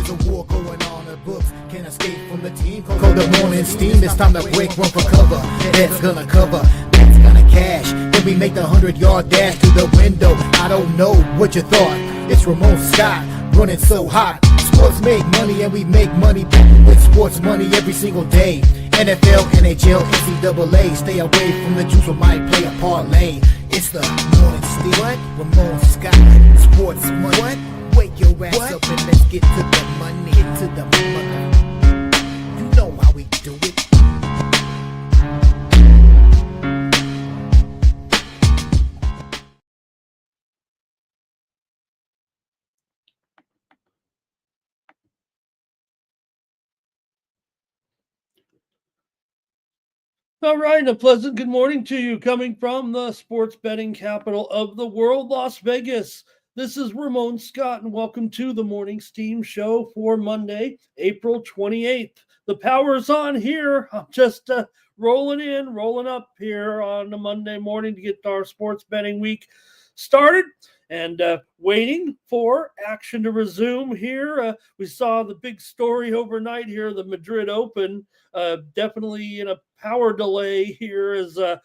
There's a war going on, the books can't escape from the team. Call the morning steam, it's time to break, run for cover. That's gonna cover, that's gonna cash. Then we make the 100-yard dash to the window. I don't know what you thought. It's Ramon Scott, running so hot. Sports make money and we make money with sports money every single day. NFL, NHL, NCAA. Stay away from the juice or might play a parlay. It's the morning steam. What? Ramon Scott, sports money. What? Wake your ass up and let's get to the money. Get to the money. You know how we do it. All right, a pleasant good morning to you coming from the sports betting capital of the world, Las Vegas. This is Ramon Scott, and welcome to the Morning Steam Show for Monday, April 28th. The power is on here. I'm just rolling up here on a Monday morning to get our sports betting week started and waiting for action to resume here. We saw the big story overnight here, the Madrid Open, definitely in a power delay here is a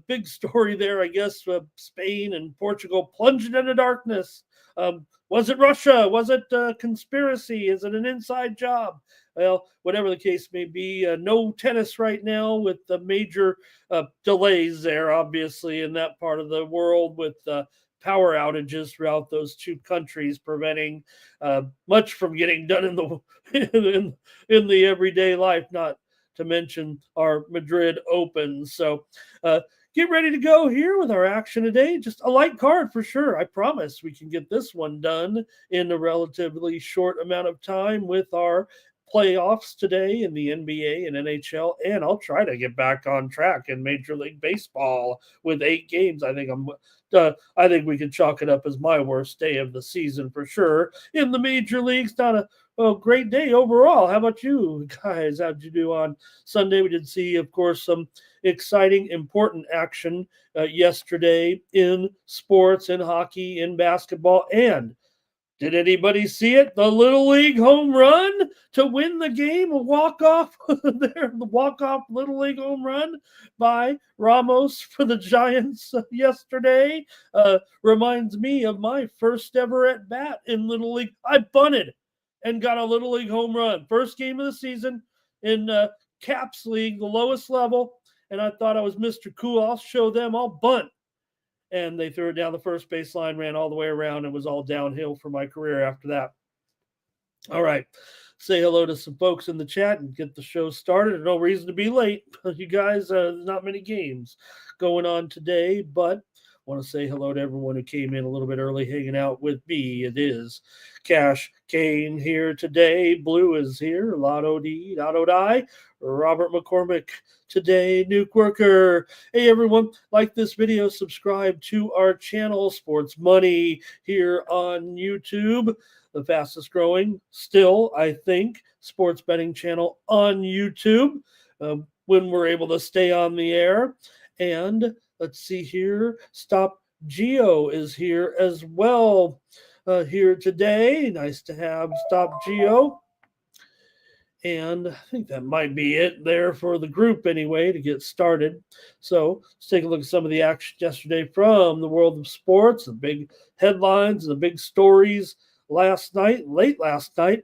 big story there, I guess. Spain and Portugal plunged into darkness. Was it Russia? Was it conspiracy? Is it an inside job? Well, whatever the case may be, no tennis right now with the major delays there, obviously, in that part of the world with power outages throughout those two countries, preventing much from getting done in the in the everyday life, not to mention our Madrid Open. So get ready to go here with our action today. Just a light card for sure. I promise we can get this one done in a relatively short amount of time with our playoffs today in the NBA and NHL, and I'll try to get back on track in Major League Baseball with 8 games. I think we can chalk it up as my worst day of the season for sure. In the major leagues, not a great day overall. How about you guys? How'd you do on Sunday? We did see, of course, some exciting, important action yesterday in sports, in hockey, in basketball, and did anybody see it? The Little League home run to win the game, a walk-off there, the walk-off Little League home run by Ramos for the Giants yesterday. Reminds me of my first ever at bat in Little League. I bunted and got a Little League home run. First game of the season in Caps League, the lowest level, and I thought I was Mr. Cool. I'll show them, I'll bunt. And they threw it down the first baseline, ran all the way around, and was all downhill for my career after that. All right. Say hello to some folks in the chat and get the show started. No reason to be late. You guys, there's not many games going on today, but I want to say hello to everyone who came in a little bit early hanging out with me. It is Cash Kane here today. Blue is here. Lotto D, Lotto Die. Robert McCormick today, Nuke Worker. Hey everyone, like this video, subscribe to our channel, Sports Money, here on YouTube. The fastest growing still, I think, sports betting channel on YouTube when we're able to stay on the air. And let's see here, Stop Geo is here as well here today. Nice to have Stop Geo. And I think that might be it there for the group anyway to get started. So let's take a look at some of the action yesterday from the world of sports, the big headlines, the big stories late last night.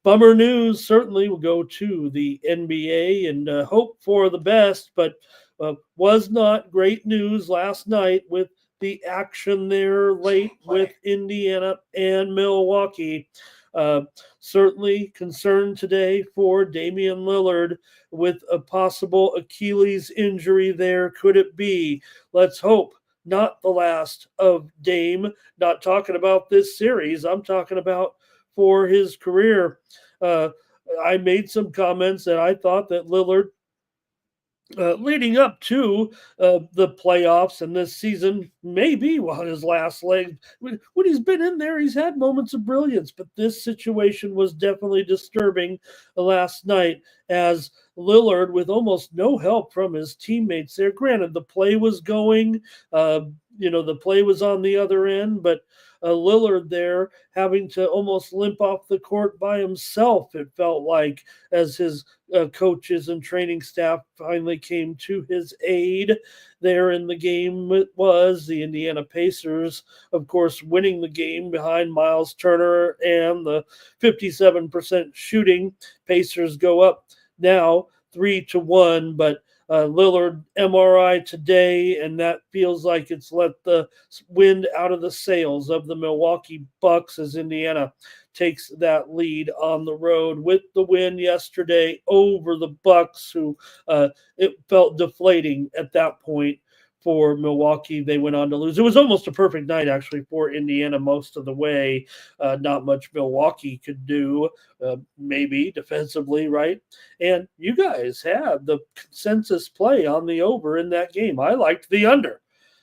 Bummer news, certainly. We'll go to the NBA and hope for the best, but was not great news last night with the action there late with Indiana and Milwaukee. Certainly concerned today for Damian Lillard with a possible Achilles injury there. Could it be? Let's hope not the last of Dame. Not talking about this series. I'm talking about for his career. I made some comments that I thought that Lillard leading up to the playoffs and this season, maybe on his last leg. When he's been in there, he's had moments of brilliance, but this situation was definitely disturbing last night as Lillard, with almost no help from his teammates there. Granted, the play was going, the play was on the other end, but Lillard there having to almost limp off the court by himself, it felt like, as his coaches and training staff finally came to his aid there in the game. It was the Indiana Pacers, of course, winning the game behind Miles Turner and the 57% shooting. Pacers go up now 3-1, but Lillard MRI today, and that feels like it's let the wind out of the sails of the Milwaukee Bucks as Indiana takes that lead on the road with the win yesterday over the Bucks, who it felt deflating at that point for Milwaukee. They went on to lose. It was almost a perfect night, actually, for Indiana most of the way. Not much Milwaukee could do, maybe defensively, right? And you guys had the consensus play on the over in that game. I liked the under,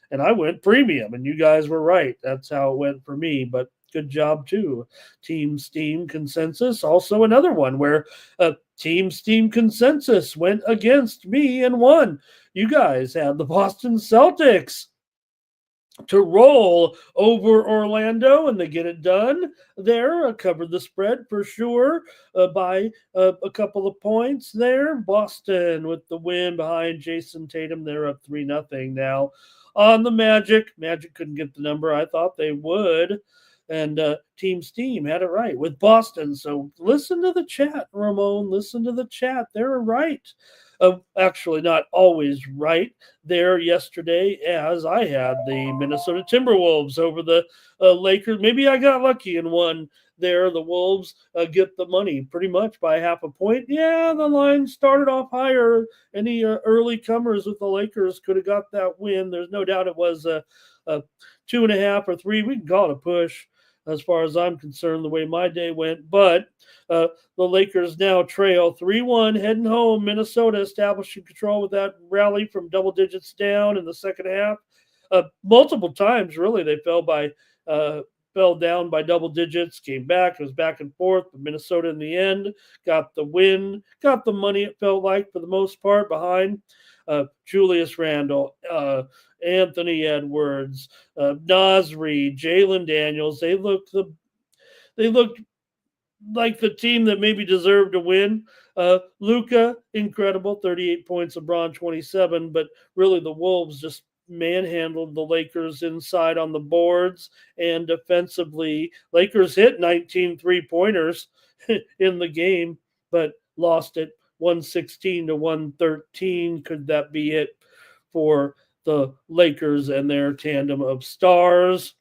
and I went premium, and you guys were right. That's how it went for me, but good job, too. Team Steam consensus, also another one where Team Steam consensus went against me and won. You guys had the Boston Celtics to roll over Orlando, and they get it done there. Covered the spread for sure by a couple of points there. Boston with the win behind Jason Tatum. They're up 3-0 now on the Magic. Magic couldn't get the number I thought they would. And Team Steam had it right with Boston. So listen to the chat, Ramon. Listen to the chat. They're right. Actually, not always right there yesterday, as I had the Minnesota Timberwolves over the Lakers. Maybe I got lucky and won there. The Wolves get the money pretty much by half a point. Yeah, the line started off higher. Any early comers with the Lakers could have got that win. There's no doubt it was a 2.5 or 3. We can call it a push, as far as I'm concerned, the way my day went. But the Lakers now trail 3-1, heading home. Minnesota establishing control with that rally from double digits down in the second half. Multiple times, really, they fell down by double digits, came back. It was back and forth. But Minnesota, in the end, got the win, got the money, it felt like, for the most part, behind Julius Randle, Anthony Edwards, Nasri, Jalen Daniels. They looked like the team that maybe deserved to win. Luka, incredible, 38 points, LeBron 27, but really the Wolves just manhandled the Lakers inside on the boards, and defensively, Lakers hit 19 3-pointers in the game, but lost it 116-113. Could that be it for the Lakers and their tandem of stars?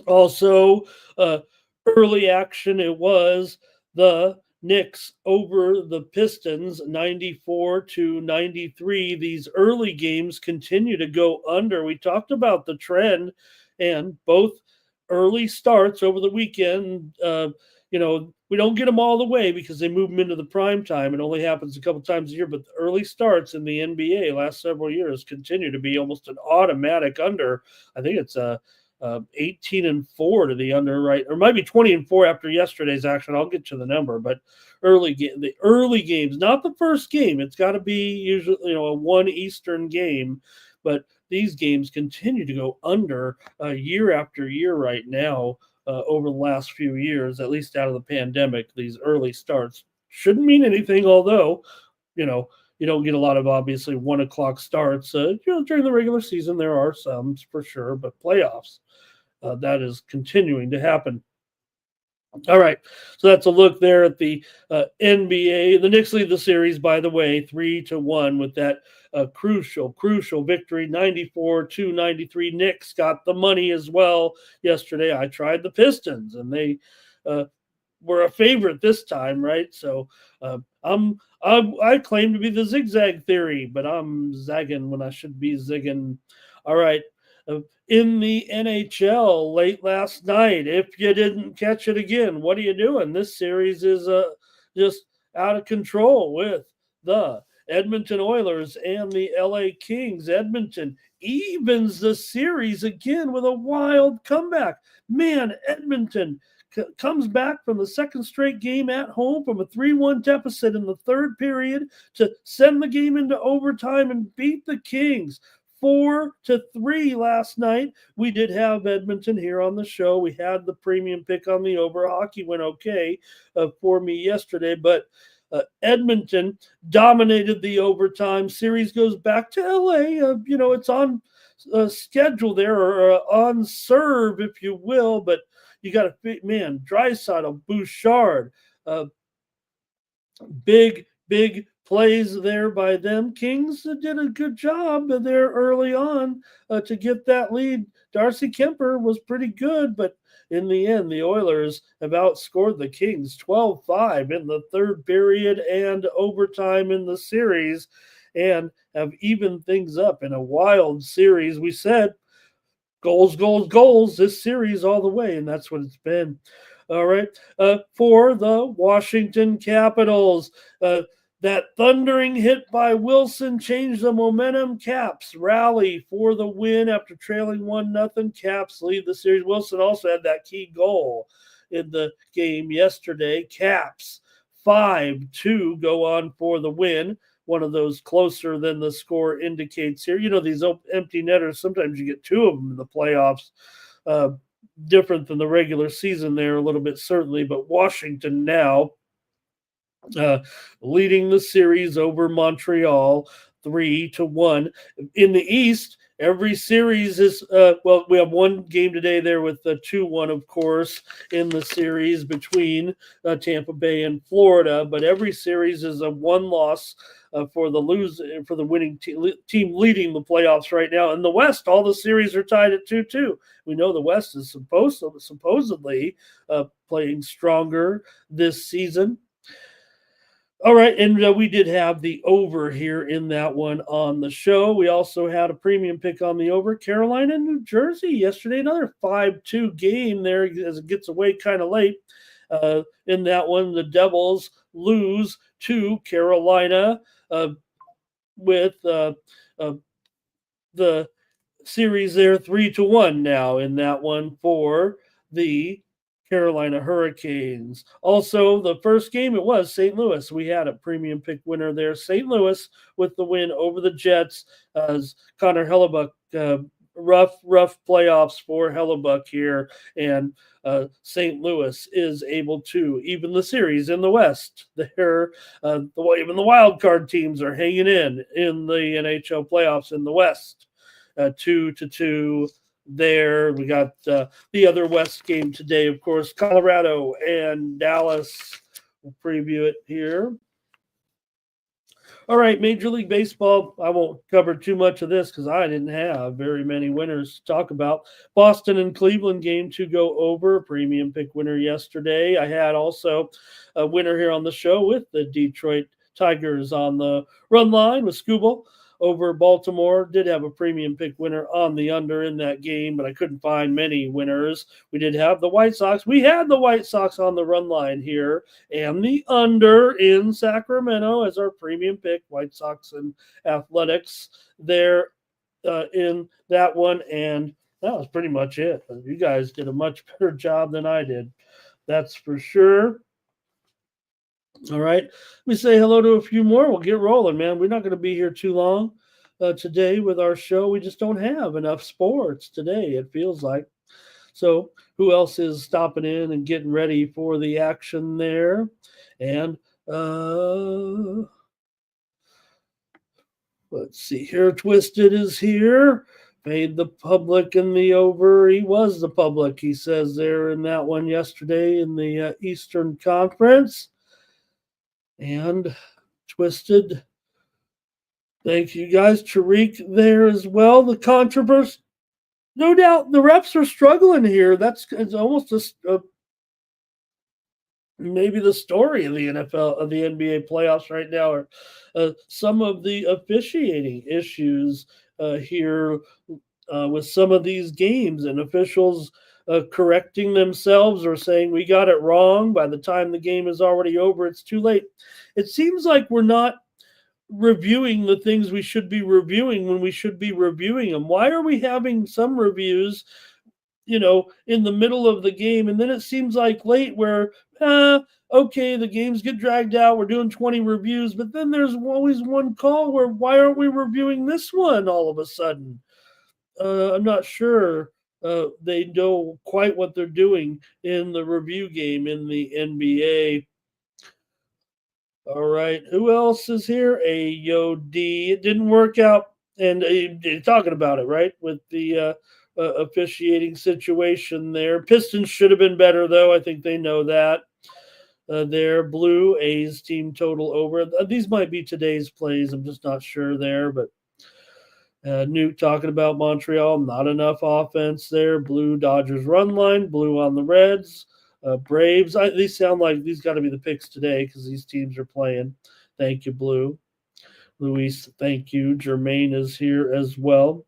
Also, early action, it was the Knicks over the Pistons, 94-93. These early games continue to go under. We talked about the trend, and both early starts over the weekend, we don't get them all the way because they move them into the prime time. It only happens a couple times a year, but the early starts in the NBA last several years continue to be almost an automatic under. I think it's 18-4 to the under, right? Or it might be 20-4 after yesterday's action. I'll get to the number, but the early games, not the first game. It's got to be usually a 1 Eastern game, but these games continue to go under year after year right now. Over the last few years, at least out of the pandemic, these early starts shouldn't mean anything, although, you don't get a lot of obviously 1 o'clock starts. During the regular season, there are some for sure, but playoffs, that is continuing to happen. All right, so that's a look there at the NBA. The Knicks lead the series, by the way, 3-1 with that crucial victory, 94-93. Knicks got the money as well yesterday. I tried the Pistons, and they were a favorite this time, right? So I claim to be the zigzag theory, but I'm zagging when I should be zigging. All right. In the NHL late last night, if you didn't catch it again, what are you doing? This series is just out of control with the Edmonton Oilers and the LA Kings. Edmonton evens the series again with a wild comeback. Man, Edmonton comes back from the second straight game at home from a 3-1 deficit in the third period to send the game into overtime and beat the Kings 4-3 last night. We did have Edmonton here on the show. We had the premium pick on the over. Hockey went okay for me yesterday, but Edmonton dominated the overtime. Series goes back to LA. It's on schedule there, or on serve, if you will, but you got a man, Draisaitl, Bouchard, big plays there by them. Kings did a good job there early on to get that lead. Darcy Kemper was pretty good, but in the end, the Oilers have outscored the Kings 12-5 in the third period and overtime in the series, and have evened things up in a wild series. We said goals this series all the way, and that's what it's been. All right. For the Washington Capitals, that thundering hit by Wilson changed the momentum. Caps rally for the win after trailing 1-0. Caps lead the series. Wilson also had that key goal in the game yesterday. Caps 5-2 go on for the win. One of those closer than the score indicates here. These empty netters, sometimes you get two of them in the playoffs. Different than the regular season there a little bit, certainly, but Washington now leading the series over Montreal 3-1. In the East, every series is we have one game today there with the 2-1, of course, in the series between Tampa Bay and Florida, but every series is a one-loss for the winning team leading the playoffs right now. In the West, all the series are tied at 2-2. We know the West is supposedly playing stronger this season. All right, and we did have the over here in that one on the show. We also had a premium pick on the over. Carolina, New Jersey yesterday, another 5-2 game there as it gets away kind of late. In that one, the Devils lose to Carolina with the series there 3-1 now in that one for the Carolina Hurricanes. Also, the first game, it was St. Louis. We had a premium pick winner there. St. Louis with the win over the Jets as Connor Hellebuck. Rough playoffs for Hellebuck here, and St. Louis is able to even the series in the West. Even the wild card teams are hanging in the NHL playoffs in the West. 2-2 there. We got the other West game today, of course, Colorado and Dallas. We'll preview it here. All right, Major League Baseball. I won't cover too much of this because I didn't have very many winners to talk about. Boston and Cleveland game to go over. Premium pick winner yesterday. I had also a winner here on the show with the Detroit Tigers on the run line with Scooble over Baltimore. Did have a premium pick winner on the under in that game, but I couldn't find many winners. We did have the White Sox. We had the White Sox on the run line here and the under in Sacramento as our premium pick. White Sox and Athletics there in that one, and that was pretty much it. You guys did a much better job than I did. That's for sure. All right. Let me say hello to a few more. We'll get rolling, man. We're not going to be here too long today with our show. We just don't have enough sports today, it feels like. So who else is stopping in and getting ready for the action there? And let's see here. Twisted is here. Paid the public in the over. He was the public, he says there in that one yesterday in the Eastern Conference. And Twisted, thank you guys. Tariq there as well. The controversy, no doubt the refs are struggling here. It's almost maybe the story of the NFL, of the NBA playoffs right now, are some of the officiating issues here with some of these games and officials correcting themselves or saying we got it wrong. By the time the game is already over, it's too late. It seems like we're not reviewing the things we should be reviewing when we should be reviewing them. Why are we having some reviews in the middle of the game, and then it seems like late where Okay, the games get dragged out. We're doing 20 reviews, but then there's always one call where why aren't we reviewing this one all of a sudden? I'm not sure they know quite what they're doing in the review game in the NBA. All right, who else is here? AOD. It didn't work out, and you're talking about it, right? With the officiating situation there. Pistons should have been better, though. I think they know that. There, Blue A's team total over. These might be today's plays. I'm just not sure there, but Newt talking about Montreal, not enough offense there. Blue Dodgers run line, blue on the Reds. Braves, these sound like these got to be the picks today because these teams are playing. Thank you, Blue. Luis, thank you. Jermaine is here as well.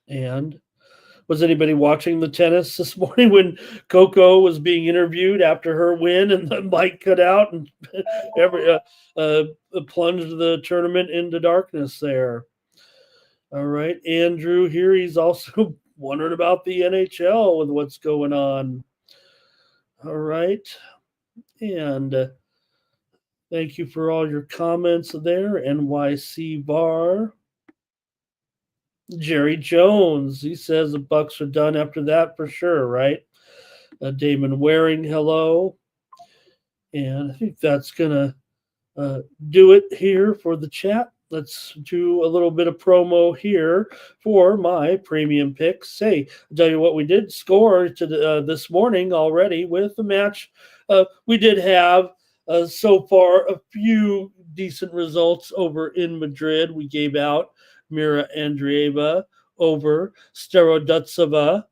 And was anybody watching the tennis this morning when Coco was being interviewed after her win and the mic cut out and every plunged the tournament into darkness there? All right, Andrew here. He's also wondering about the NHL with what's going on. All right, and thank you for all your comments there. NYC Bar. Jerry Jones. He says the Bucks are done after that for sure, right? Damon Waring, hello. And I think that's going to do it here for the chat. Let's do a little bit of promo here for my premium picks. Hey, I'll tell you what, we did score to this morning already with the match. We did have so far a few decent results over in Madrid. We gave out Mira Andreeva over Starodutseva.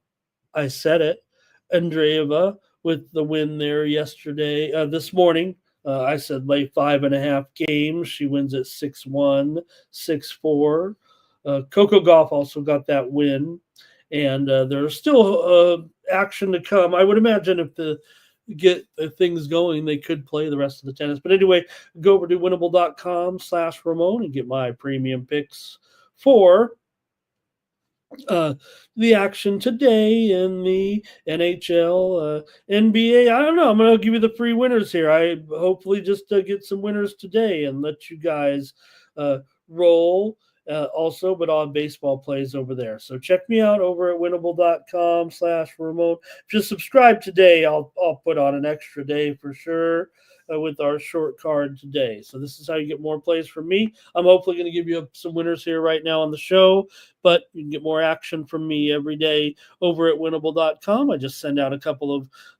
I said it. Andreeva with the win there yesterday, this morning. I said lay 5.5 games. She wins at 6-1, 6-4. Coco Golf also got that win. And there's still action to come. I would imagine if the get things going, they could play the rest of the tennis. But anyway, go over to winnable.com/Ramon and get my premium picks for the action today in the NHL, NBA. I don't know. I'm going to give you the free winners here. I hopefully just get some winners today and let you guys roll. Also, but on baseball plays over there. So check me out over at winnable.com/Ramon. Just subscribe today. I'll put on an extra day for sure with our short card today. So this is how you get more plays from me. I'm hopefully going to give you some winners here right now on the show, but you can get more action from me every day over at winnable.com. I just send out a couple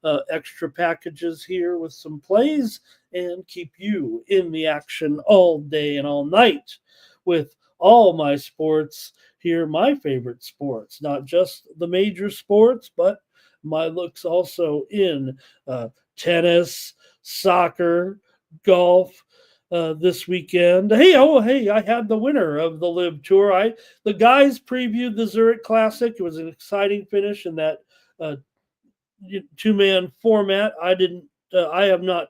of extra packages here with some plays and keep you in the action all day and all night with all my sports here, my favorite sports, not just the major sports, but my looks also in tennis, soccer, golf this weekend. Hey, I had the winner of the Live Tour. The guys previewed the Zurich Classic. It was an exciting finish in that two-man format. I have not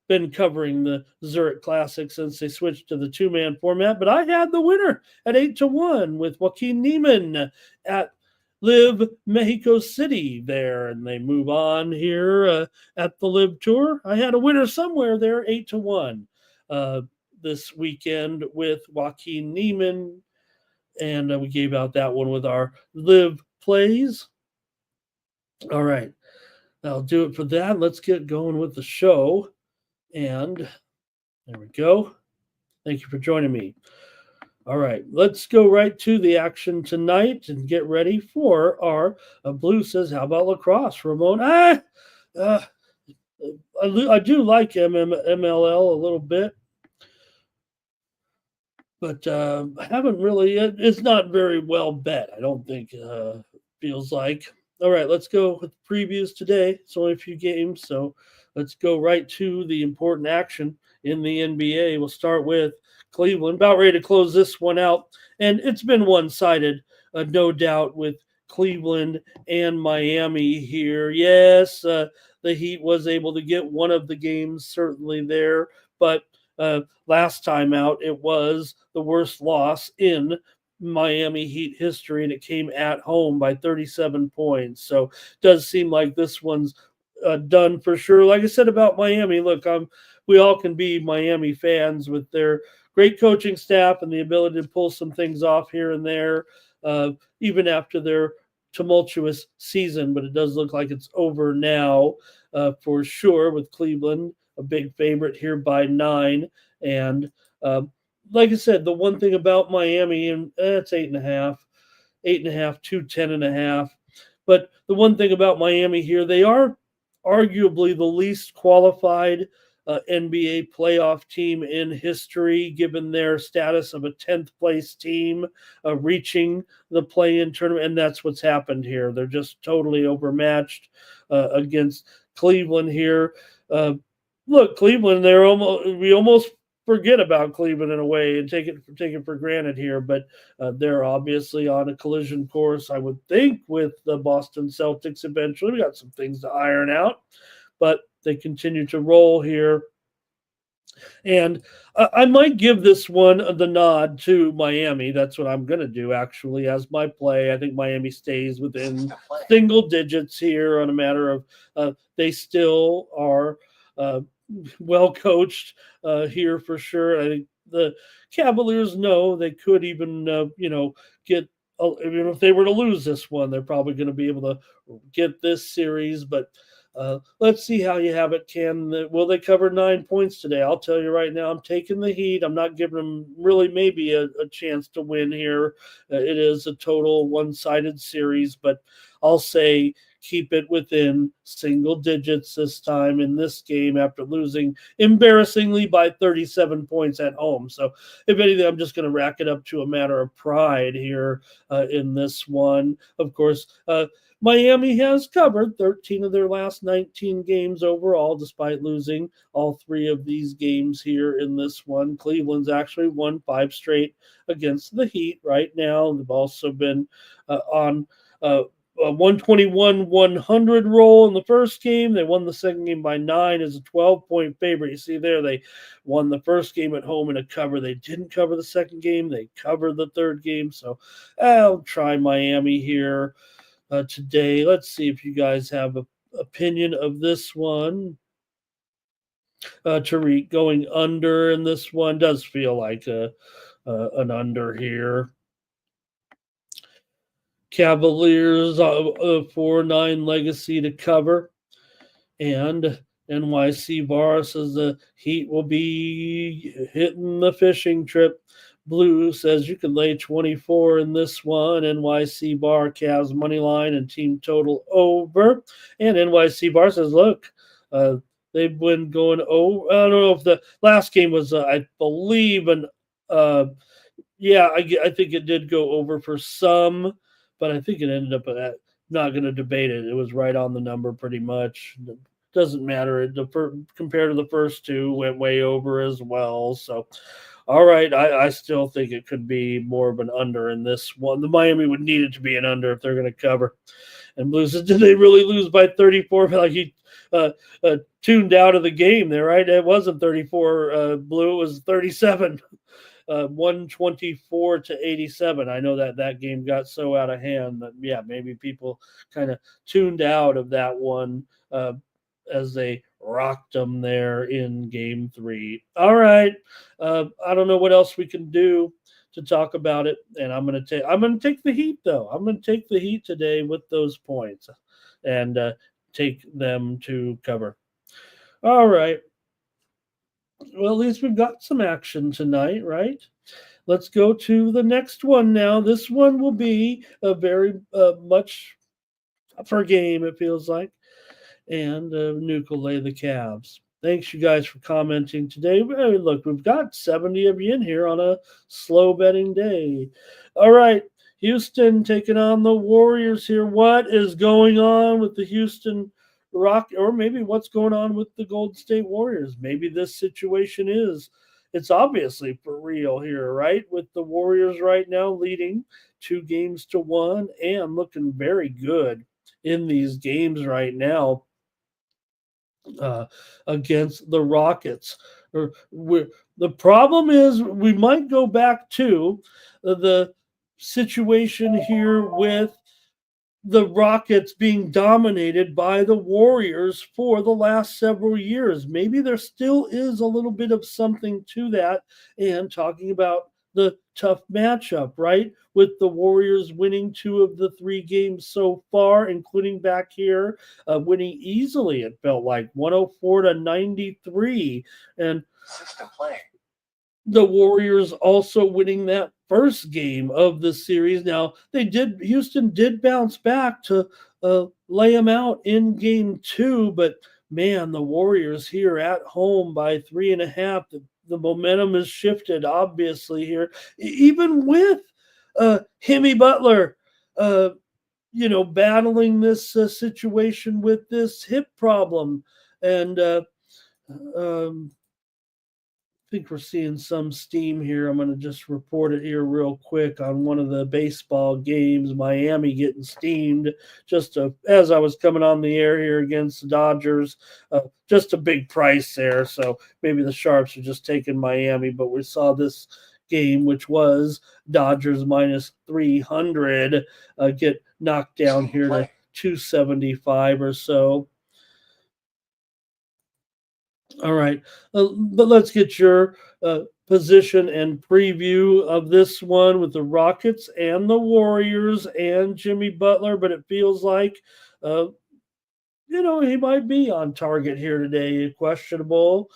been covering the Zurich Classic since they switched to the two-man format, but I had the winner at 8-1 with Joaquin Niemann at Live Mexico City there, and they move on here at the Live Tour. I had a winner somewhere there, 8-1 this weekend with Joaquin Niemann, and we gave out that one with our Live plays. All right, that'll do it for that. Let's get going with the show. And there we go. Thank you for joining me. All right, let's go right to the action tonight and get ready for our Blue says, how about lacrosse, Ramon? I do like MLL a little bit, but I haven't really. It's not very well bet, I don't think. Feels like. All right, let's go with previews today. It's only a few games, so let's go right to the important action in the NBA. We'll start with Cleveland, about ready to close this one out. And it's been one-sided, no doubt, with Cleveland and Miami here. Yes, the Heat was able to get one of the games certainly there, but last time out, it was the worst loss in Miami Heat history, and it came at home by 37 points. So it does seem like this one's done for sure. Like I said about Miami, look, we all can be Miami fans with their great coaching staff and the ability to pull some things off here and there, uh, even after their tumultuous season. But it does look like it's over now for sure, with Cleveland a big favorite here by 9. And uh, like I said, the one thing about Miami, and it's 8.5, 8.5 to 10.5. But the one thing about Miami here, they are arguably the least qualified NBA playoff team in history, given their status of a 10th place team reaching the play in tournament. And that's what's happened here. They're just totally overmatched against Cleveland here. Uh, Look, Cleveland, we almost forget about Cleveland in a way and take it for granted here, but they're obviously on a collision course, I would think, with the Boston Celtics eventually. We got some things to iron out, but they continue to roll here. And I might give this one the nod to Miami. That's what I'm going to do, actually, as my play. I think Miami stays within single digits here on a matter of they still are well coached here for sure. I think the Cavaliers know they could even, get. Even if they were to lose this one, they're probably going to be able to get this series. But let's see how you have it. Will they cover 9 points today? I'll tell you right now, I'm taking the Heat. I'm not giving them really maybe a chance to win here. It is a total one-sided series, but I'll say keep it within single digits this time in this game after losing embarrassingly by 37 points at home. So if anything, I'm just going to rack it up to a matter of pride here in this one. Of course, Miami has covered 13 of their last 19 games overall, despite losing all 3 of these games here in this one. Cleveland's actually won 5 straight against the Heat right now. They've also been on a 121-100 roll in the first game. They won the second game by 9 as a 12-point favorite. You see there, they won the first game at home in a cover. They didn't cover the second game. They covered the third game. So I'll try Miami here today. Let's see if you guys have an opinion of this one. Tariq going under in this one does feel like an under here. Cavaliers 4-9 legacy to cover. And NYC Bar says the Heat will be hitting the fishing trip. Blue says you can lay 24 in this one. NYC Bar, Cavs money line and team total over. And NYC Bar says, look, they've been going over. I don't know if the last game was, I believe, I think it did go over for some, but I think it ended up not going to debate it. It was right on the number pretty much. It doesn't matter. Compared to the first 2, went way over as well. So, all right, I still think it could be more of an under in this one. The Miami would need it to be an under if they're going to cover. And Blue says, did they really lose by 34? Like he tuned out of the game there, right? It wasn't 34, Blue. It was 37. 124 to 87. I know that game got so out of hand that, maybe people kind of tuned out of that one as they rocked them there in game 3. All right. I don't know what else we can do to talk about it. And I'm going to take the Heat, though. I'm going to take the Heat today with those points and take them to cover. All right. Well, at least we've got some action tonight, right? Let's go to the next one now. This one will be a very much tougher game, it feels like. And Nuke will lay the Cavs. Thanks, you guys, for commenting today. Look, we've got 70 of you in here on a slow betting day. All right, Houston taking on the Warriors here. What is going on with the Houston Rock, or maybe what's going on with the Golden State Warriors? Maybe this situation it's obviously for real here, right? With the Warriors right now leading 2-1 and looking very good in these games right now against the Rockets. The problem is we might go back to the situation here with the Rockets being dominated by the Warriors for the last several years. Maybe there still is a little bit of something to that. And talking about the tough matchup, right? With the Warriors winning 2 of the 3 games so far, including back here, winning easily, it felt like 104-93. And System play. the Warriors also winning that first game of the series. Now Houston did bounce back to lay them out in game 2, but man, the Warriors here at home by 3.5. The momentum has shifted obviously here, even with Himmy Butler, uh, battling this situation with this hip problem, and um, think we're seeing some steam here. I'm going to just report it here real quick on one of the baseball games. Miami getting steamed as I was coming on the air here against the Dodgers. Just a big price there. So maybe the Sharps are just taking Miami, but we saw this game, which was Dodgers minus 300, get knocked down here to 275 or so. All right, but let's get your position and preview of this one with the Rockets and the Warriors and Jimmy Butler. But it feels like, uh, he might be on target here today. Questionable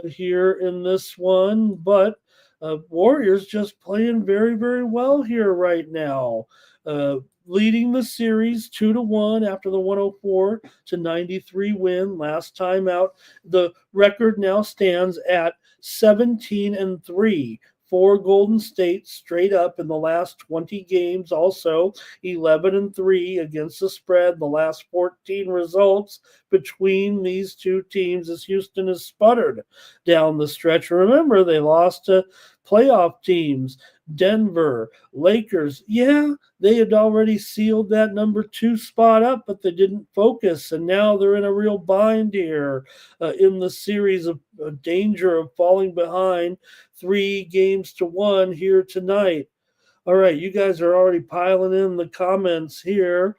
here in this one, but Warriors just playing very, very well here right now. Leading the series 2-1 after the 104-93 win last time out. The record now stands at 17-3 for Golden State straight up in the last 20 games. Also 11-3 against the spread. The last 14 results between these two teams as Houston has sputtered down the stretch. Remember, they lost to playoff teams. Denver, Lakers, yeah, they had already sealed that number 2 spot up, but they didn't focus, and now they're in a real bind here in the series of danger of falling behind 3-1 here tonight. All right, you guys are already piling in the comments here.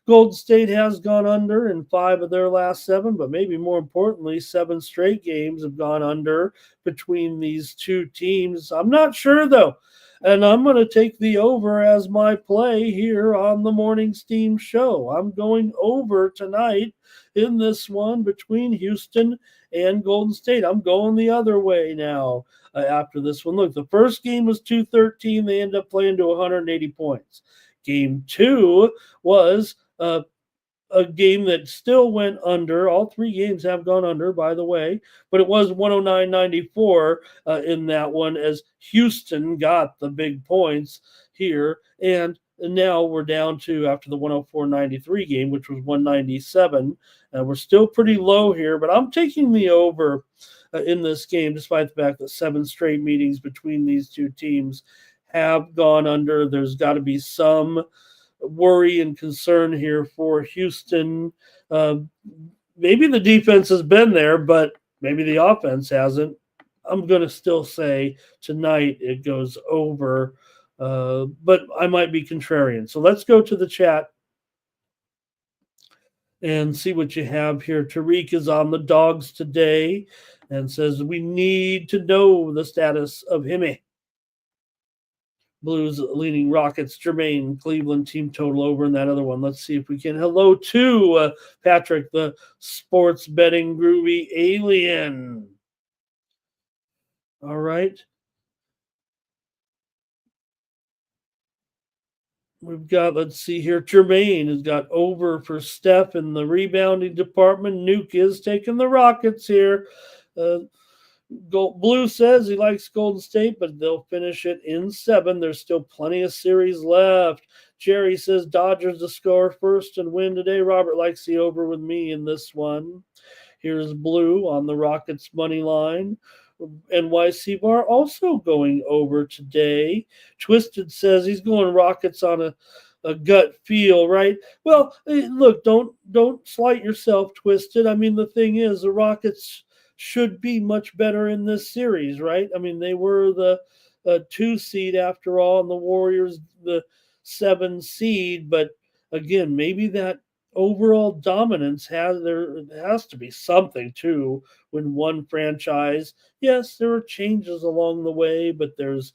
Golden State has gone under in 5 of their last 7, but maybe more importantly, 7 straight games have gone under between these two teams. I'm not sure, though. And I'm going to take the over as my play here on the Morning Steam Show. I'm going over tonight in this one between Houston and Golden State. I'm going the other way now. After this one. Look, the first game was 213. They ended up playing to 180 points. Game 2 was a game that still went under. All 3 games have gone under, by the way, but it was 109-94 in that one as Houston got the big points here. And now we're down to, after the 104-93 game, which was 197. We're still pretty low here, but I'm taking the over in this game, despite the fact that 7 straight meetings between these two teams have gone under. There's got to be some worry and concern here for Houston. Maybe the defense has been there, but maybe the offense hasn't. I'm going to still say tonight it goes over, but I might be contrarian. So let's go to the chat and see what you have here. Tariq is on the Dogs today and says, we need to know the status of Himmy. Blues leading Rockets, Jermaine, Cleveland team total over in that other one. Let's see if we can. Hello to Patrick, the sports betting groovy alien. All right. We've got, let's see here, Jermaine has got over for Steph in the rebounding department. Nuke is taking the Rockets here. Blue says he likes Golden State, but they'll finish it in 7. There's still plenty of series left. Jerry says Dodgers to score first and win today. Robert likes the over with me in this one. Here's Blue on the Rockets money line. NYC Bar also going over today. Twisted says he's going Rockets on a gut feel, right? Well, look, don't slight yourself, Twisted. I mean, the thing is, the Rockets should be much better in this series, right? I mean, they were the 2 seed after all, and the Warriors the 7 seed, but again, maybe that overall dominance has to be something too when one franchise, yes, there are changes along the way, but there's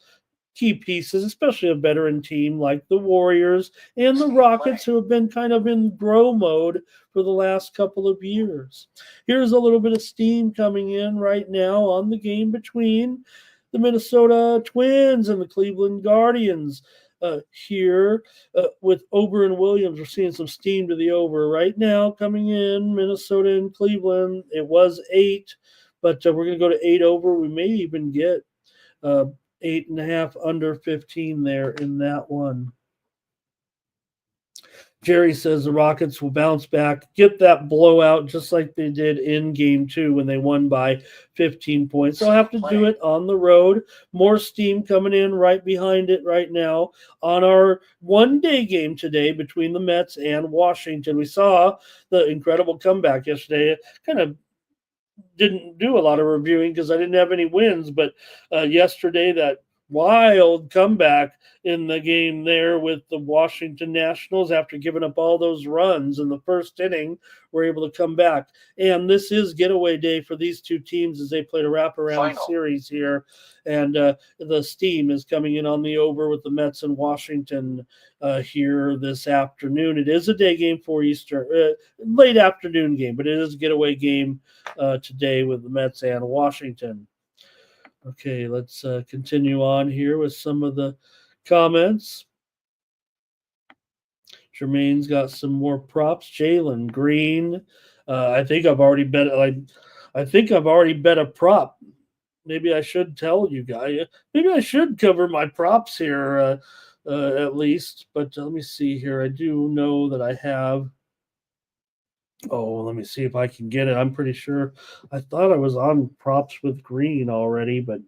key pieces, especially a veteran team like the Warriors and the Rockets, who have been kind of in grow mode for the last couple of years. Here's a little bit of steam coming in right now on the game between the Minnesota Twins and the Cleveland Guardians. Here with Ober and Williams, we're seeing some steam to the over right now coming in. Minnesota and Cleveland, it was 8, but we're going to go to 8 over. We may even get uh, 8.5 under 15 there in that one. Jerry says the Rockets will bounce back, get that blowout just like they did in game 2 when they won by 15 points. They'll have to do it on the road. More steam coming in right behind it right now on our one-day game today between the Mets and Washington. We saw the incredible comeback yesterday. Kind of didn't do a lot of reviewing because I didn't have any wins, but yesterday that wild comeback in the game there with the Washington Nationals after giving up all those runs in the first inning were able to come back. And this is getaway day for these two teams as they played a wraparound series here. And the steam is coming in on the over with the Mets and Washington here this afternoon. It is a day game for Eastern, late afternoon game, but it is a getaway game today with the Mets and Washington. Okay, let's continue on here with some of the comments. Jermaine's got some more props. Jalen Green. I think I've already bet. I think I've already bet a prop. Maybe I should tell you guys. Maybe I should cover my props here at least. But let me see here. I do know that I have. Oh, let me see if I can get it. I'm pretty sure. I thought I was on props with Green already, but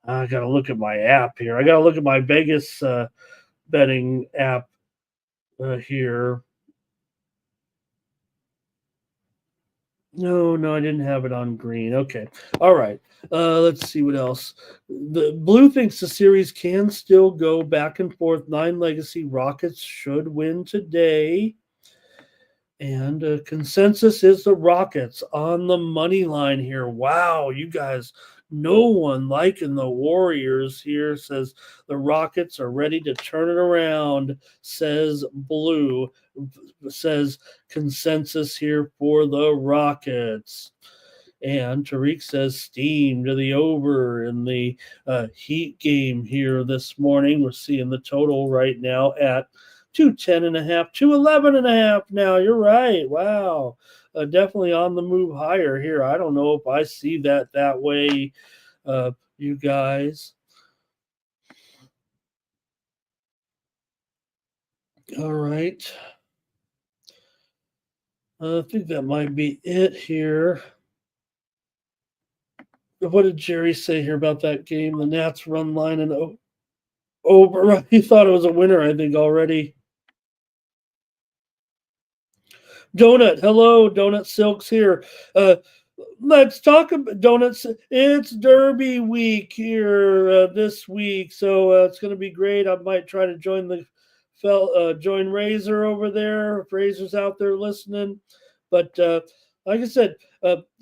I got to look at my app here. I got to look at my Vegas betting app here. No, I didn't have it on Green. Okay. All right. Let's see what else. The Blue thinks the series can still go back and forth. 9 legacy Rockets should win today. And consensus is the Rockets on the money line here. Wow, you guys, no one liking the Warriors here. Says the Rockets are ready to turn it around, says Blue. Says consensus here for the Rockets. And Tariq says steam to the over in the Heat game here this morning. We're seeing the total right now at 210.5, 211.5 now. You're right. Wow. Definitely on the move higher here. I don't know if I see that way, you guys. All right. I think that might be it here. What did Jerry say here about that game? The Nats run line and over. He thought it was a winner, I think, already. Donut, hello, Donut Silks here. Let's talk about donuts. It's Derby week here this week, so it's going to be great. I might try to join join Razor over there if Razor's out there listening. But like I said,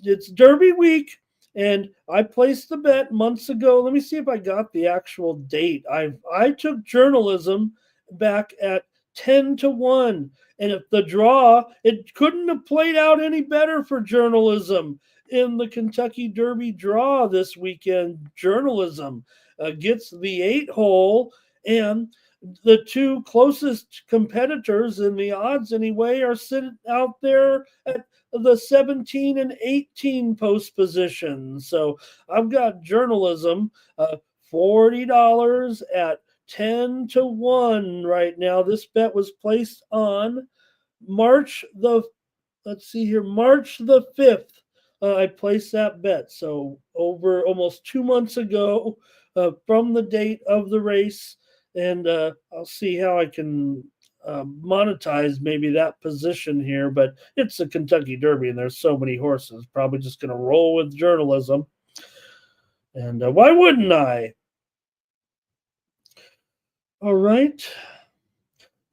it's Derby week, and I placed the bet months ago. Let me see if I got the actual date. I took journalism back at 10-1. And if the draw, it couldn't have played out any better for journalism in the Kentucky Derby draw this weekend. Journalism gets the 8-hole, and the two closest competitors in the odds anyway are sitting out there at the 17 and 18 post position. So I've got journalism $40 at 10-1 right now. This bet was placed on March the 5th. I placed that bet. So over almost 2 months ago from the date of the race. And I'll see how I can monetize maybe that position here. But it's the Kentucky Derby and there's so many horses. Probably just going to roll with journalism. And why wouldn't I? All right.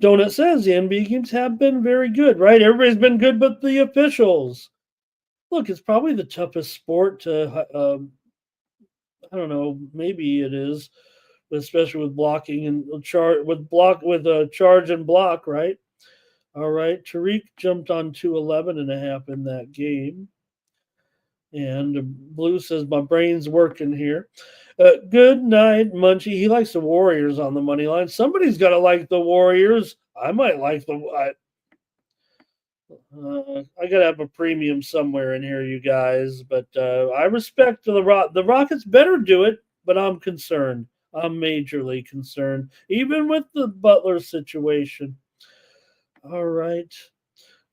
Donut says the NBA games have been very good, right? Everybody's been good, but the officials. Look, it's probably the toughest sport to. I don't know. Maybe it is, especially with blocking and charge and block, right? All right. Tariq jumped on 211.5 in that game. And Blue says, my brain's working here. Good night, Munchie. He likes the Warriors on the money line. Somebody's got to like the Warriors. I might like I got to have a premium somewhere in here, you guys. But I respect the Rockets better do it, but I'm concerned. I'm majorly concerned, even with the Butler situation. All right.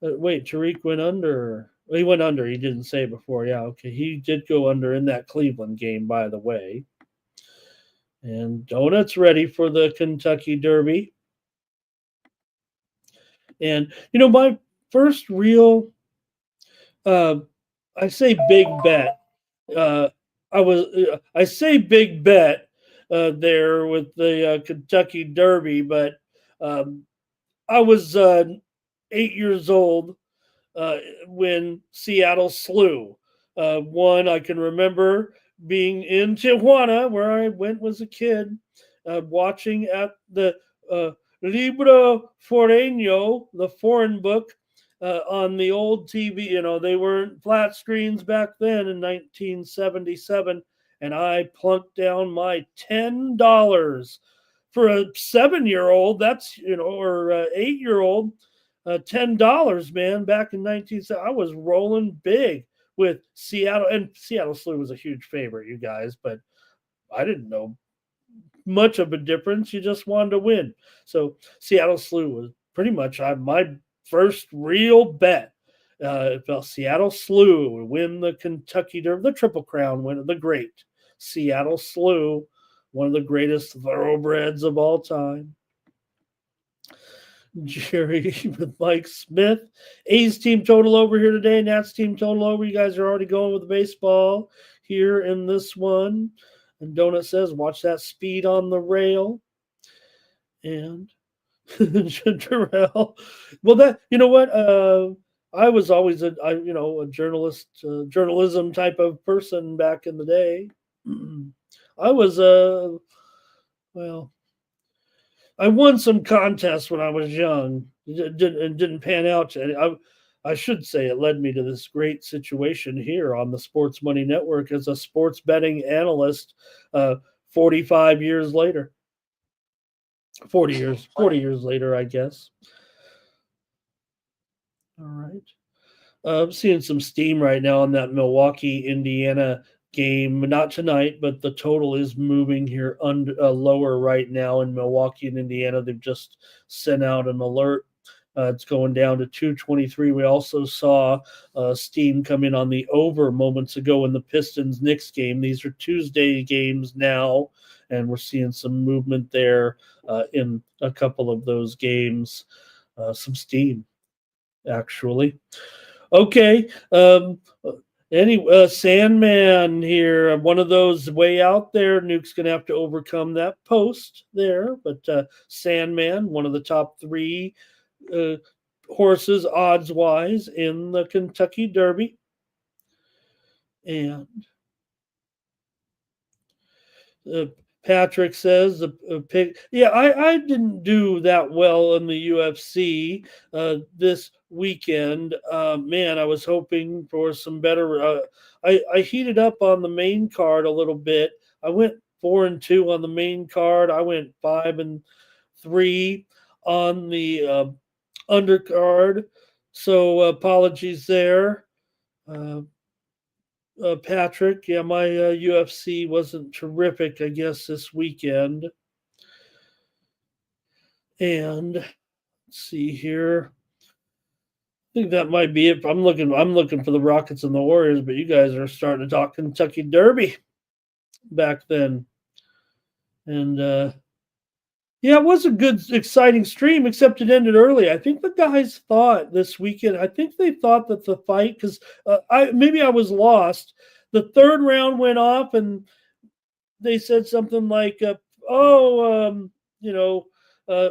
Wait, Tariq went under. He went under. He didn't say before. Yeah, okay. He did go under in that Cleveland game, by the way. And Donut's ready for the Kentucky Derby. And, my first real, I say big bet. I say big bet there with the Kentucky Derby, but I was 8 years old when Seattle slew. One I can remember being in Tijuana, where I went as a kid, watching at the Libro Foreño, the foreign book, on the old TV. They weren't flat screens back then in 1977, and I plunked down my $10 for a 7-year-old. That's or 8-year-old. $10, man. Back in 1970, I was rolling big with Seattle, and Seattle Slew was a huge favorite, you guys, but I didn't know much of a difference. You just wanted to win. So Seattle Slew was pretty much my first real bet. If Seattle Slew would win the Kentucky Derby, the Triple Crown winner, the great Seattle Slew, one of the greatest thoroughbreds of all time. Jerry with Mike Smith. A's team total over here today. Nats team total over. You guys are already going with the baseball here in this one. And Donut says, watch that speed on the rail. And Terrell. Well, what? I was always a journalist, journalism type of person back in the day. I was I won some contests when I was young. It didn't pan out. I should say it led me to this great situation here on the Sports Money Network as a sports betting analyst 45 years later. 40 years later, I guess. All right. I'm seeing some steam right now on that Milwaukee, Indiana game. Not tonight, but the total is moving here lower right now in Milwaukee and Indiana. They've just sent out an alert. It's going down to 223. We also saw steam come in on the over moments ago in the Pistons-Knicks game. These are Tuesday games now, and we're seeing some movement there in a couple of those games. Some steam, actually. Okay. Sandman here, one of those way out there. Nuke's going to have to overcome that post there. But Sandman, one of the top three horses odds-wise in the Kentucky Derby. And Patrick says the pick. Yeah, I didn't do that well in the UFC this weekend. Man, I was hoping for some better. I heated up on the main card a little bit. I went 4-2 on the main card. I went 5-3 on the undercard. So apologies there. Patrick, yeah, my UFC wasn't terrific, I guess, this weekend. And let's see here. I think that might be it. I'm looking for the Rockets and the Warriors, but you guys are starting to talk Kentucky Derby back then. And yeah, it was a good, exciting stream, except it ended early. I think the guys thought this weekend, I think they thought that the fight, because maybe I was lost. The third round went off, and they said something like,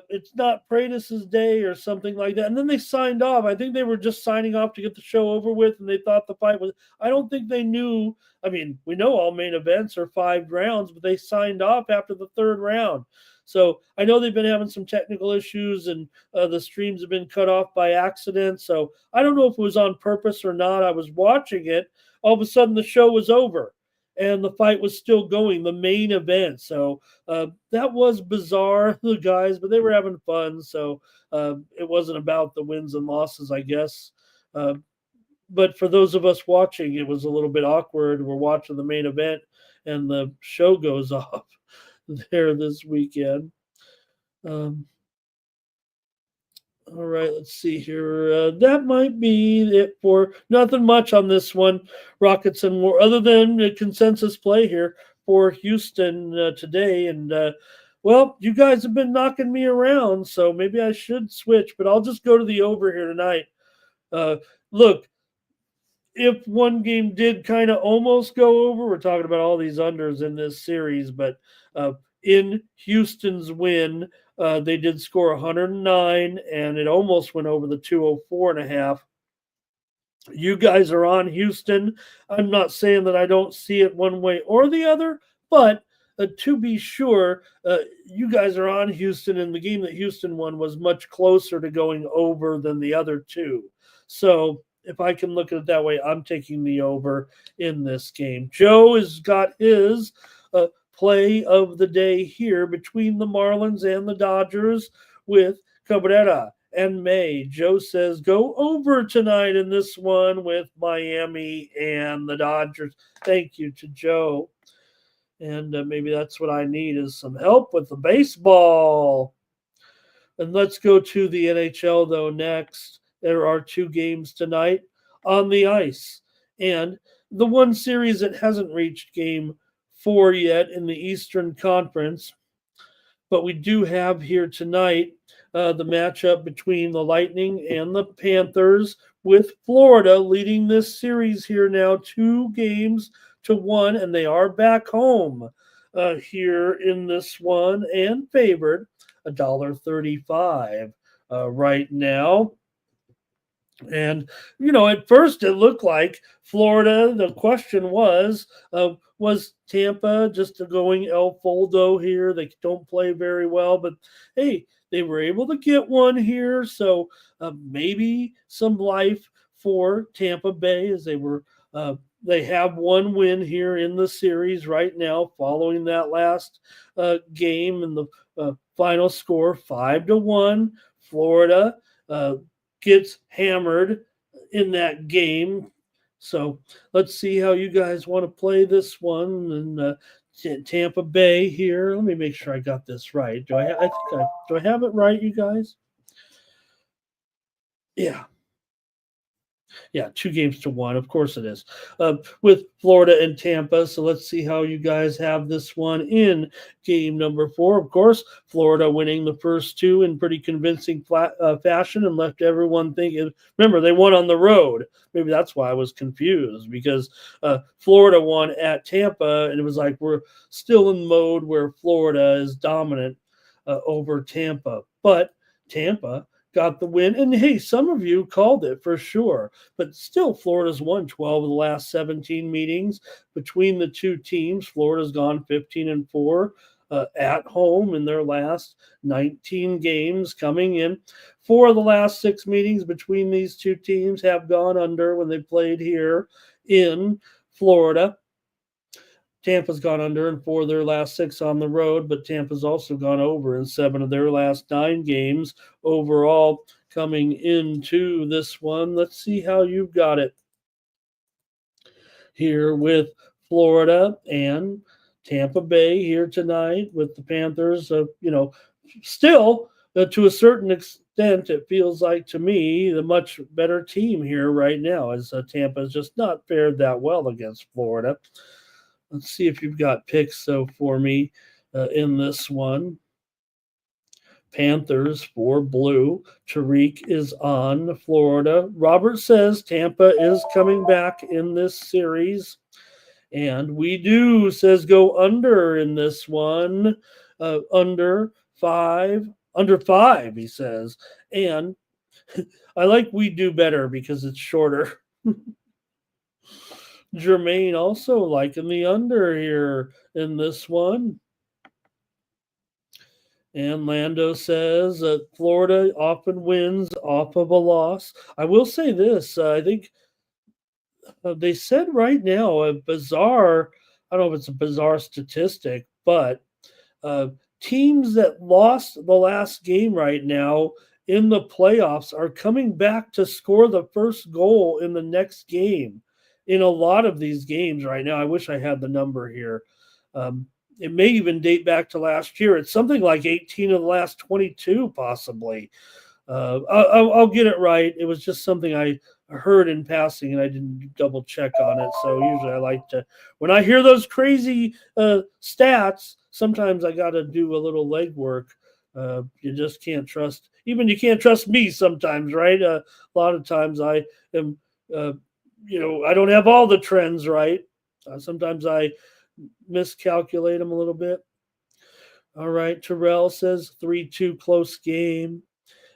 it's not Pratis's day or something like that. And then they signed off. I think they were just signing off to get the show over with, and they thought the fight was. I don't think they knew. I mean, we know all main events are 5 rounds, but they signed off after the 3rd round. So I know they've been having some technical issues, and the streams have been cut off by accident. So I don't know if it was on purpose or not. I was watching it. All of a sudden, the show was over, and the fight was still going, the main event. So that was bizarre, the guys, but they were having fun. So it wasn't about the wins and losses, I guess. But for those of us watching, it was a little bit awkward. We're watching the main event, and the show goes off there this weekend. All right, let's see here. That might be it for nothing much on this one. Rockets and more, other than a consensus play here for Houston today. And well, you guys have been knocking me around, so maybe I should switch, but I'll just go to the over here tonight. Look, if one game did kind of almost go over, we're talking about all these unders in this series, but in Houston's win, they did score 109, and it almost went over the 204.5. You guys are on Houston. I'm not saying that I don't see it one way or the other, but to be sure, you guys are on Houston, and the game that Houston won was much closer to going over than the other two. So if I can look at it that way, I'm taking the over in this game. Joe has got his play of the day here between the Marlins and the Dodgers with Cabrera and May. Joe says go over tonight in this one with Miami and the Dodgers. Thank you to Joe. And maybe that's what I need is some help with the baseball. And let's go to the NHL, though, next. There are 2 games tonight on the ice. And the one series that hasn't reached game 4 yet in the Eastern Conference, but we do have here tonight the matchup between the Lightning and the Panthers, with Florida leading this series here now 2-1, and they are back home here in this one and favored $1.35 right now. And, at first it looked like Florida, the question was Tampa just going El Foldo here? They don't play very well, but hey, they were able to get one here. So maybe some life for Tampa Bay as they have one win here in the series right now following that last game, and the final score 5-1. Florida gets hammered in that game. So let's see how you guys want to play this one. And Tampa Bay here. Let me make sure I got this right. Do I have it right, you guys? Yeah. Yeah, 2-1. Of course it is. With Florida and Tampa. So let's see how you guys have this one in game number 4. Of course, Florida winning the first 2 in pretty convincing fashion and left everyone thinking. Remember, they won on the road. Maybe that's why I was confused, because Florida won at Tampa, and it was like we're still in mode where Florida is dominant over Tampa. But Tampa got the win. And hey, some of you called it for sure, but still Florida's won 12 of the last 17 meetings between the two teams. Florida's gone 15-4 at home in their last 19 games coming in. 4 of the last 6 meetings between these two teams have gone under when they played here in Florida. Tampa's gone under in 4 of their last 6 on the road, but Tampa's also gone over in 7 of their last 9 games overall coming into this one. Let's see how you've got it here with Florida and Tampa Bay here tonight with the Panthers. Still to a certain extent, it feels like to me the much better team here right now, as Tampa has just not fared that well against Florida. Let's see if you've got picks, for me in this one. Panthers for blue. Tariq is on Florida. Robert says Tampa is coming back in this series. And we do, says go under in this one. Under 5 under 5, he says. And I like we do better because it's shorter. Jermaine also liking the under here in this one. And Lando says that Florida often wins off of a loss. I will say this: I think they said right now a bizarre. I don't know if it's a bizarre statistic, but uh, teams that lost the last game right now in the playoffs are coming back to score the first goal in the next game. In a lot of these games right now, I wish I had the number here. Um, it may even date back to last year. It's something like 18 of the last 22, possibly. I'll get it right. It was just something I heard in passing, and I didn't double check on it. So usually I like to, when I hear those crazy stats, sometimes I got to do a little legwork. You just can't trust. Even you can't trust me sometimes, right? A lot of times I am, uh, I don't have all the trends right. Sometimes I miscalculate them a little bit. All right, Terrell says 3-2 close game.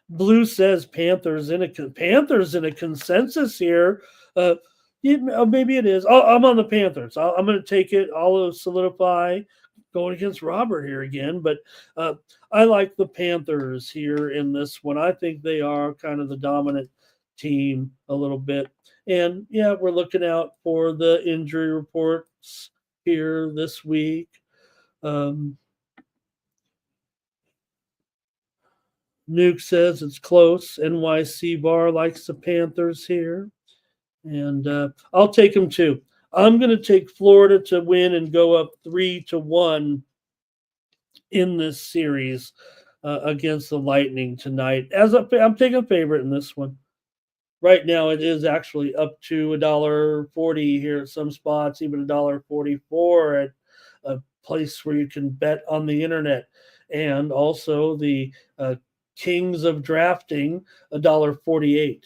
Blue says Panthers in a consensus here. Uh, maybe it is. I'm on the Panthers. I'm going to take it. I'll solidify going against Robert here again, but I like the Panthers here in this one. I think they are kind of the dominant team a little bit. And yeah, we're looking out for the injury reports here this week. Nuke says it's close. NYC Bar likes the Panthers here. And I'll take them too. I'm going to take Florida to win and go up 3-1 in this series against the Lightning tonight. I'm taking a favorite in this one. Right now, it is actually up to $1.40 here at some spots, even $1.44 at a place where you can bet on the internet. And also the Kings of Drafting, $1.48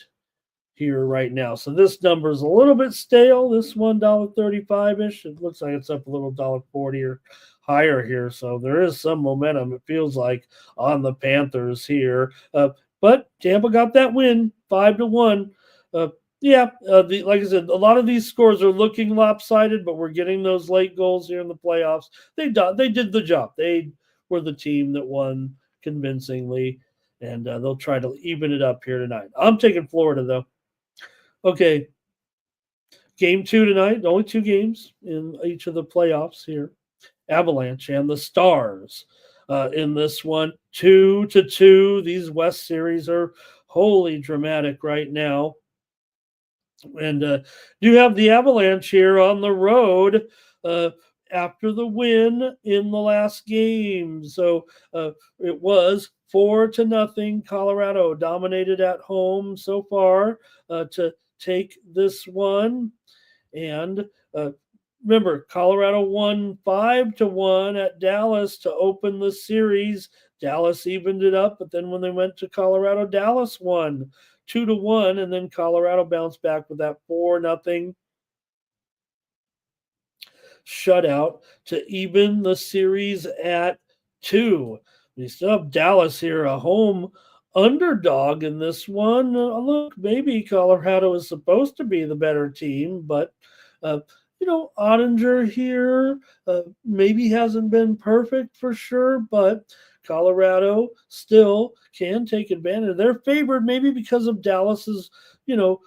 here right now. So this number is a little bit stale. This $1.35-ish. It looks like it's up a little $1.40 or higher here. So there is some momentum, it feels like, on the Panthers here. But Tampa got that win, 5-1. Like I said, a lot of these scores are looking lopsided, but we're getting those late goals here in the playoffs. They did the job. They were the team that won convincingly, and they'll try to even it up here tonight. I'm taking Florida, though. Okay, game 2 tonight. Only 2 games in each of the playoffs here. Avalanche and the Stars in this one, 2-2. These West series are wholly dramatic right now. And you have the Avalanche here on the road after the win in the last game. So it was 4-0. Colorado dominated at home so far to take this one. And remember, Colorado won 5-1 at Dallas to open the series. Dallas evened it up, but then when they went to Colorado, Dallas won 2-1, and then Colorado bounced back with that 4-0 shutout to even the series at 2. We still have Dallas here, a home underdog in this one. Look, maybe Colorado is supposed to be the better team, but Ottinger here maybe hasn't been perfect for sure, but Colorado still can take advantage. They're favored maybe because of Dallas's,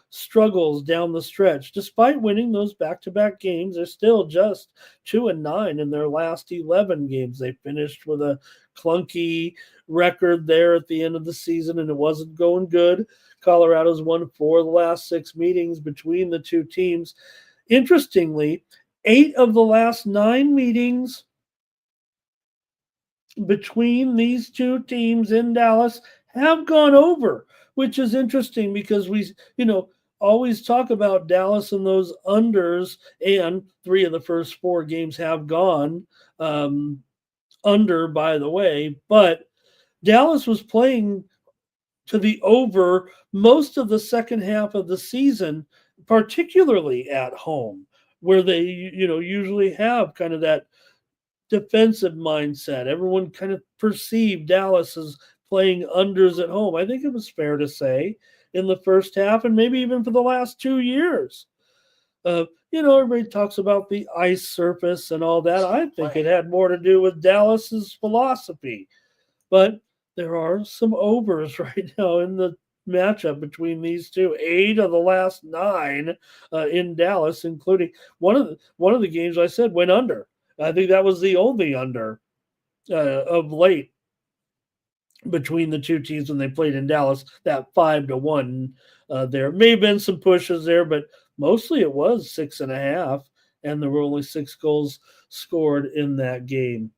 struggles down the stretch. Despite winning those back-to-back games, they're still just 2-9 in their last 11 games. They finished with a clunky record there at the end of the season, and it wasn't going good. Colorado's won 4 of the last 6 meetings between the two teams. Interestingly, 8 of the last 9 meetings between these two teams in Dallas have gone over, which is interesting because we, always talk about Dallas and those unders, and 3 of the first 4 games have gone under, by the way. But Dallas was playing to the over most of the second half of the season, particularly at home, where they, usually have kind of that defensive mindset. Everyone kind of perceived Dallas as playing unders at home. I think it was fair to say in the first half and maybe even for the last 2 years. Everybody talks about the ice surface and all that. I think it had more to do with Dallas's philosophy. But there are some overs right now in the matchup between these two. 8 of the last 9 in Dallas, including one of the games I said went under. I think that was the only under of late between the two teams when they played in Dallas. That 5-1 there may have been some pushes there, but mostly it was 6.5, and there were only 6 goals scored in that game.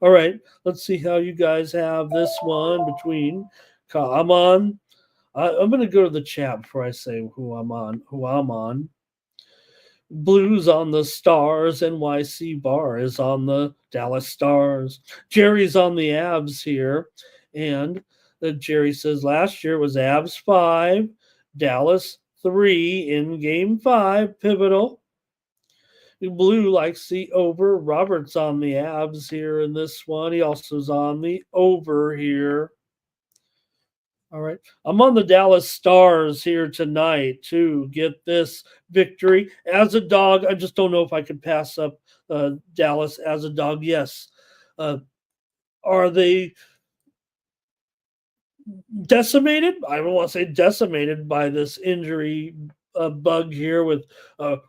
All right, let's see how you guys have this one between. I'm on. I'm going to go to the chat before I say who I'm on. Blues on the Stars. NYC Bar is on the Dallas Stars. Jerry's on the Abs here. And Jerry says last year was Abs 5, Dallas 3 in game 5, pivotal. Blue likes the over. Robert's on the Abs here in this one. He also is on the over here. All right. I'm on the Dallas Stars here tonight to get this victory. As a dog, I just don't know if I could pass up Dallas as a dog. Yes. Are they decimated? I don't want to say decimated by this injury bug here with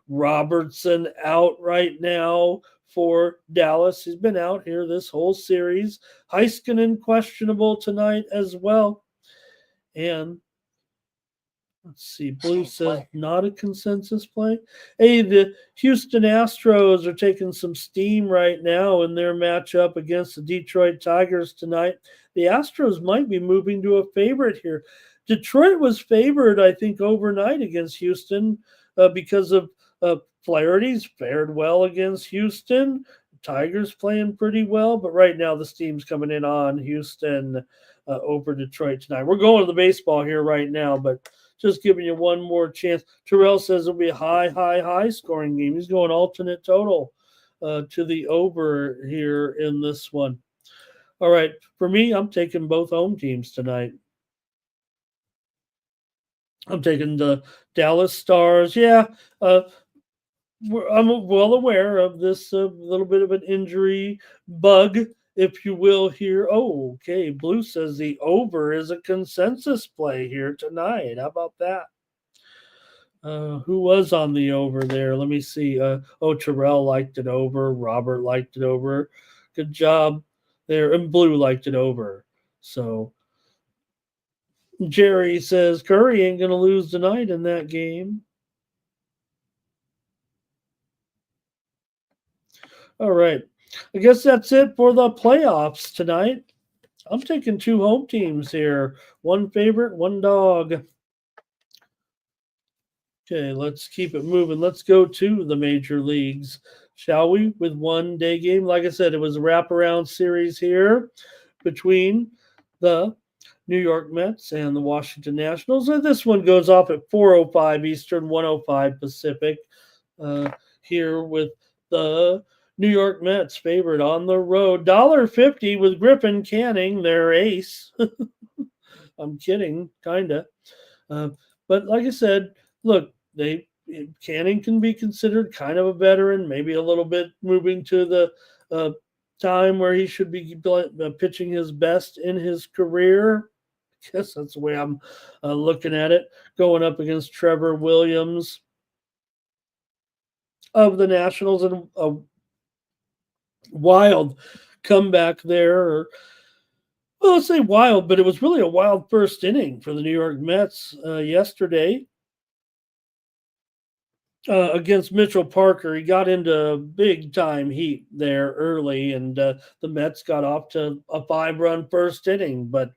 Robertson out right now for Dallas. He's been out here this whole series. Heiskanen questionable tonight as well. And let's see, Blue says not a consensus play. Hey, the Houston Astros are taking some steam right now in their matchup against the Detroit Tigers tonight. The Astros might be moving to a favorite here. Detroit was favored, I think, overnight against Houston because of Flaherty's fared well against Houston. Tigers playing pretty well, but right now the steam's coming in on Houston over Detroit tonight. We're going to the baseball here right now, but just giving you one more chance. Terrell says it'll be a high scoring game. He's going alternate total to the over here in this one. All right, for me, I'm taking both home teams tonight. I'm taking the Dallas Stars. Yeah, I'm well aware of this little bit of an injury bug, if you will, here. Oh, okay. Blue says the over is a consensus play here tonight. How about that? Who was on the over there? Let me see. Terrell liked it over. Robert liked it over. Good job there. And Blue liked it over. So Jerry says Curry ain't going to lose tonight in that game. All right. I guess that's it for the playoffs tonight. I'm taking 2 home teams here. 1 favorite, 1 dog. Okay, let's keep it moving. Let's go to the major leagues, shall we? With 1 day game. Like I said, it was a wraparound series here between the New York Mets and the Washington Nationals. And this one goes off at 4:05 Eastern, 1:05 Pacific. Here with the New York Mets favored on the road. $1.50 with Griffin Canning, their ace. I'm kidding, kind of. But like I said, look, Canning can be considered kind of a veteran, maybe a little bit moving to the time where he should be pitching his best in his career. I guess that's the way I'm looking at it. Going up against Trevor Williams of the Nationals, and a wild comeback there. Well, let's say wild, but it was really a wild first inning for the New York Mets yesterday against Mitchell Parker. He got into big-time heat there early, and the Mets got off to a 5-run first inning, but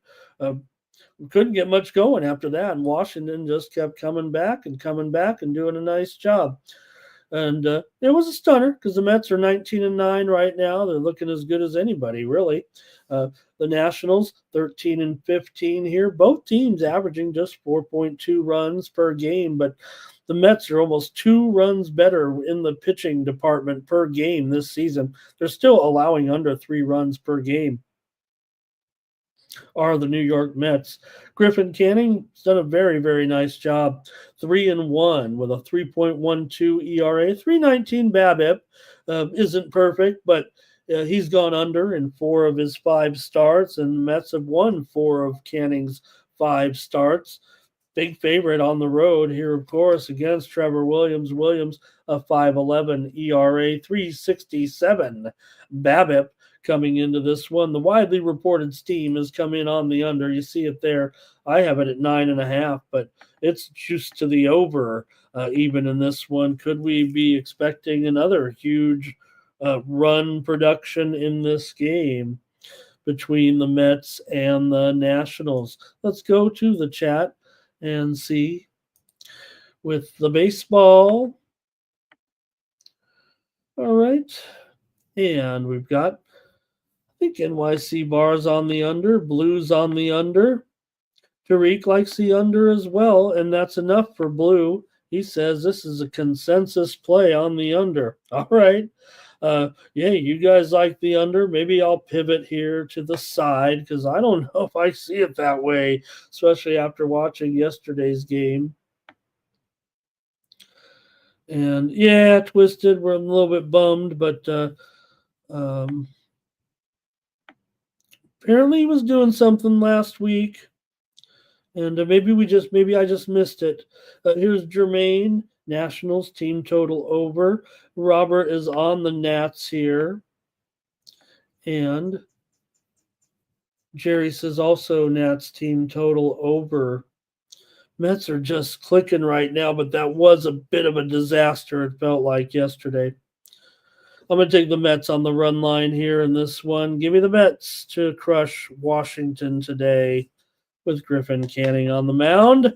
couldn't get much going after that, and Washington just kept coming back and doing a nice job. And it was a stunner because the Mets are 19-9 right now. They're looking as good as anybody, really. The Nationals 13-15 here. Both teams averaging just 4.2 runs per game, but the Mets are almost 2 runs better in the pitching department per game this season. They're still allowing under 3 runs per game. are the New York Mets. Griffin Canning's done a very, very nice job. 3-1 with a 3.12 ERA, 3.19 BABIP. Isn't perfect, but he's gone under in 4 of his 5 starts, and the Mets have won 4 of Canning's 5 starts. Big favorite on the road here, of course, against Trevor Williams. Williams, a 5.11 ERA, 3.67 BABIP coming into this one. The widely reported steam has come in on the under. You see it there. I have it at 9.5, but it's juiced to the over even in this one. Could we be expecting another huge run production in this game between the Mets and the Nationals? Let's go to the chat and see with the baseball. All right. And we've got, I think, NYC Bars on the under, Blues on the under. Tariq likes the under as well, and that's enough for Blue. He says this is a consensus play on the under. All right. Yeah, you guys like the under. Maybe I'll pivot here to the side because I don't know if I see it that way, especially after watching yesterday's game. And yeah, Twisted, we're a little bit bummed, but apparently he was doing something last week, and maybe I just missed it. Here's Jermaine, Nationals team total over. Robert is on the Nats here, and Jerry says also Nats team total over. Mets are just clicking right now, but that was a bit of a disaster, it felt like yesterday. I'm going to take the Mets on the run line here in this one. Give me the Mets to crush Washington today with Griffin Canning on the mound.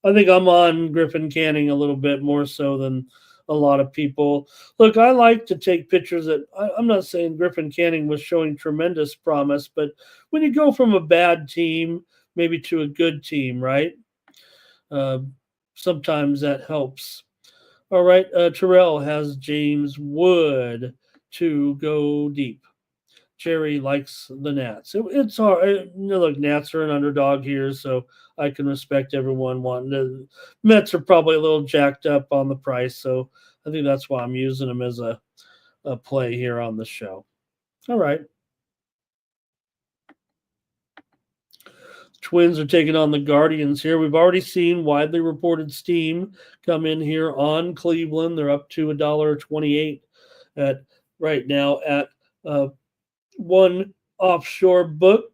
I think I'm on Griffin Canning a little bit more so than a lot of people. Look, I like to take pictures that I'm not saying Griffin Canning was showing tremendous promise, but when you go from a bad team maybe to a good team, right? Sometimes that helps. All right, Terrell has James Wood to go deep. Jerry likes the Nats. It's hard. Look, Nats are an underdog here, so I can respect everyone wanting to. Mets are probably a little jacked up on the price, so I think that's why I'm using them as a play here on the show. All right. Twins are taking on the Guardians here. We've already seen widely reported steam come in here on Cleveland. They're up to $1.28 at right now at one offshore book.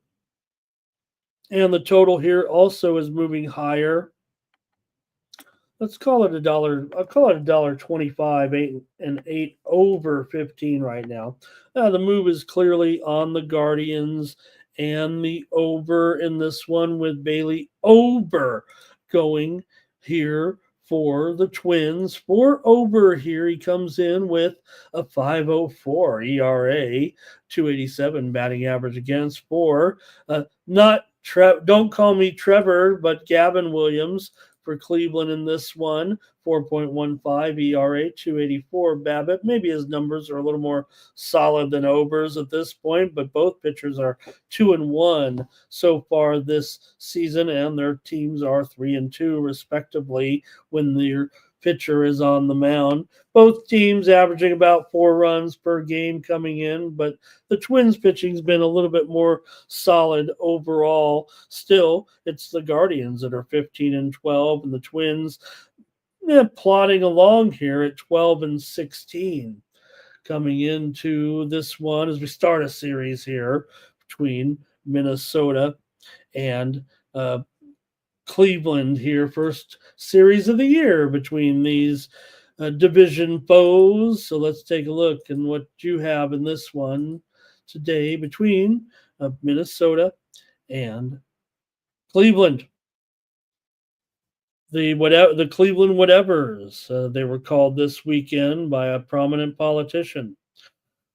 And the total here also is moving higher. Let's call it $1. I'll call it $1.25, 8 over 15 right now. The move is clearly on the Guardians and the over in this one with Bailey Ober going here for the Twins. For Ober here, he comes in with a 5.04 ERA, 2.87 batting average against for don't call me Trevor, but Gavin Williams for Cleveland in this one, 4.15 ERA, 284 BABIP. Maybe his numbers are a little more solid than Ober's at this point, but both pitchers are 2-1 so far this season, and their teams are 3-2 respectively when their pitcher is on the mound. Both teams averaging about 4 runs per game coming in, but the Twins pitching's been a little bit more solid overall. Still, it's the Guardians that are 15-12, and the Twins plodding along here at 12-16 coming into this one as we start a series here between Minnesota and Cleveland here. First series of the year between these division foes. So let's take a look and what you have in this one today between Minnesota and Cleveland. The Cleveland whatevers, they were called this weekend by a prominent politician.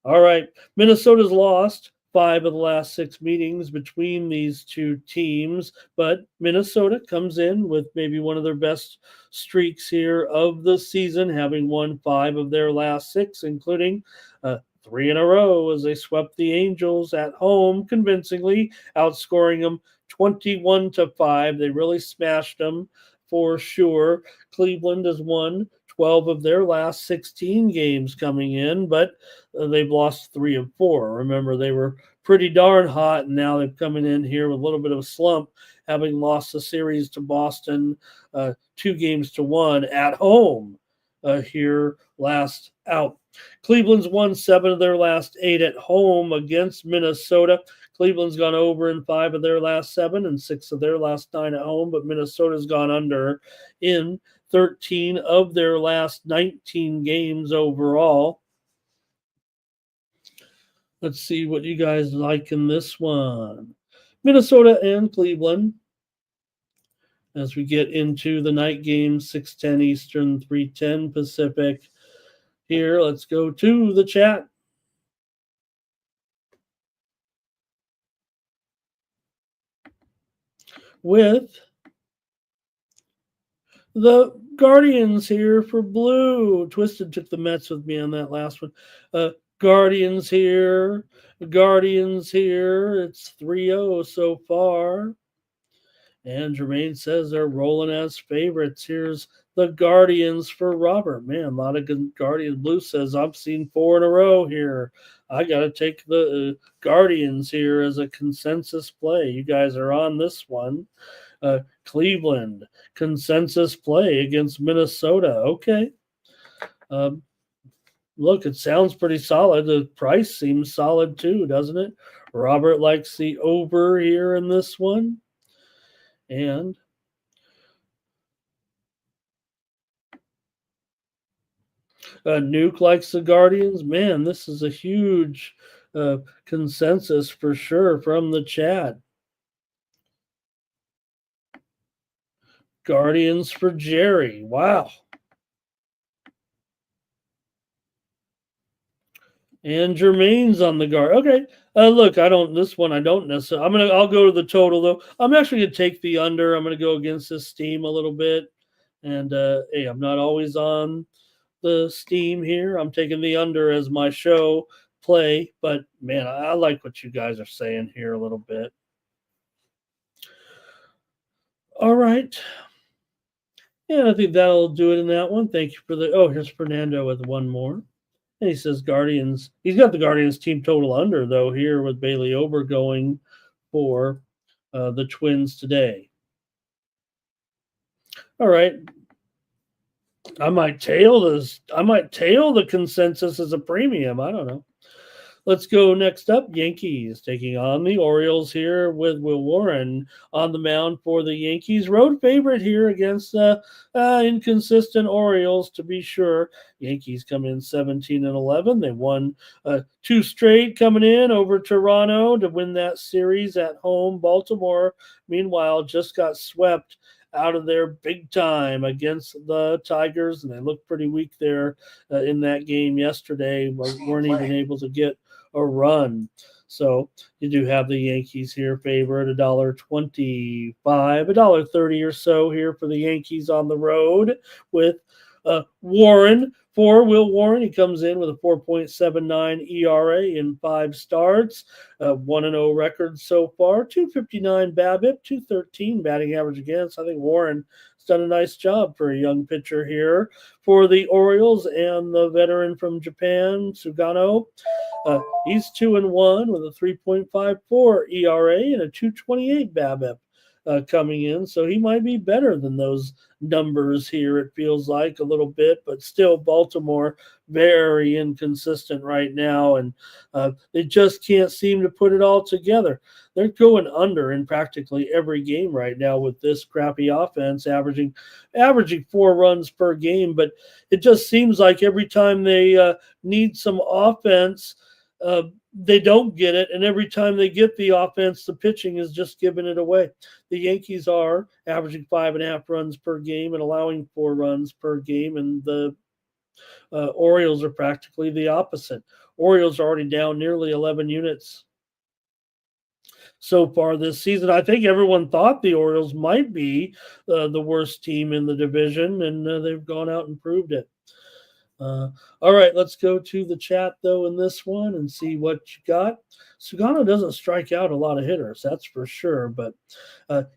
All right, Minnesota's lost 5 of the last 6 meetings between these two teams, but Minnesota comes in with maybe one of their best streaks here of the season, having won 5 of their last 6, including 3 in a row as they swept the Angels at home convincingly, outscoring them 21-5. They really smashed them for sure. Cleveland has won 12 of their last 16 games coming in, but they've lost 3 of 4. Remember, they were pretty darn hot, and now they're coming in here with a little bit of a slump, having lost the series to Boston 2-1 at home here last out. Cleveland's won 7 of their last 8 at home against Minnesota. Cleveland's gone over in 5 of their last 7 and 6 of their last 9 at home, but Minnesota's gone under in 13 of their last 19 games overall. Let's see what you guys like in this one. Minnesota and Cleveland. As we get into the night game, 6:10 Eastern, 3:10 Pacific. Here, let's go to the chat. With the Guardians here for blue. Twisted took the Mets with me on that last one. Guardians here. Guardians here. It's 3-0 so far. And Jermaine says they're rolling as favorites. Here's the Guardians for Robert. Man, a lot of good Guardians. Blue says, I've seen 4 in a row here. I got to take the Guardians here as a consensus play. You guys are on this one. Cleveland, consensus play against Minnesota. Okay. Look, it sounds pretty solid. The price seems solid too, doesn't it? Robert likes the over here in this one. And Nuke likes the Guardians. Man, this is a huge consensus for sure from the chat. Guardians for Jerry. Wow. And Jermaine's on the guard. Okay. Look, I don't necessarily. I'll go to the total though. I'm actually gonna take the under. I'm gonna go against this steam a little bit. And hey, I'm not always on the steam here. I'm taking the under as my show play, but man, I like what you guys are saying here a little bit. All right. Yeah, I think that'll do it in that one. Thank you for here's Fernando with one more. And he says Guardians. He's got the Guardians team total under, though, here with Bailey Ober going for the Twins today. All right. I might tail the consensus as a premium. I don't know. Let's go next up. Yankees taking on the Orioles here with Will Warren on the mound for the Yankees. Road favorite here against inconsistent Orioles, to be sure. Yankees come in 17-11. They won 2 straight coming in over Toronto to win that series at home. Baltimore, meanwhile, just got swept out of there big time against the Tigers, and they looked pretty weak there in that game yesterday. Weren't even able to get a run. So you do have the Yankees here favored $1.25, $1.30 or so here for the Yankees on the road with Warren. For Will Warren, he comes in with a 4.79 ERA in 5 starts, 1-0 record so far, 259 BABIP, 213 batting average against. I think Warren has done a nice job for a young pitcher here for the Orioles, and the veteran from Japan, Sugano. He's 2-1 with a 3.54 ERA and a 228 BABIP. Coming in, so he might be better than those numbers here. It feels like a little bit, but still Baltimore very inconsistent right now, and they just can't seem to put it all together. They're going under in practically every game right now with this crappy offense, averaging 4 runs per game. But it just seems like every time they need some offense, they don't get it, and every time they get the offense, the pitching is just giving it away. The Yankees are averaging 5.5 runs per game and allowing 4 runs per game, and the Orioles are practically the opposite. Orioles are already down nearly 11 units so far this season. I think everyone thought the Orioles might be the worst team in the division, and they've gone out and proved it. All right, let's go to the chat though in this one and see what you got. Sugano doesn't strike out a lot of hitters, that's for sure. But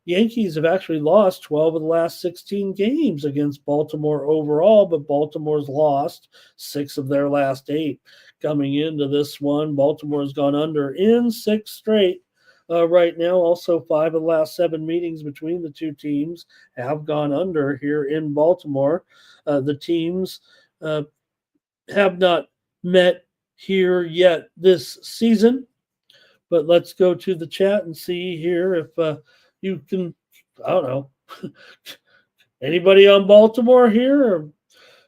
Yankees have actually lost 12 of the last 16 games against Baltimore overall, but Baltimore's lost 6 of their last 8. Coming into this one, Baltimore's gone under in 6 straight. Right now, also 5 of the last 7 meetings between the two teams have gone under here in Baltimore. The teams have not met here yet this season. But let's go to the chat and see here if you can, I don't know, anybody on Baltimore here? Or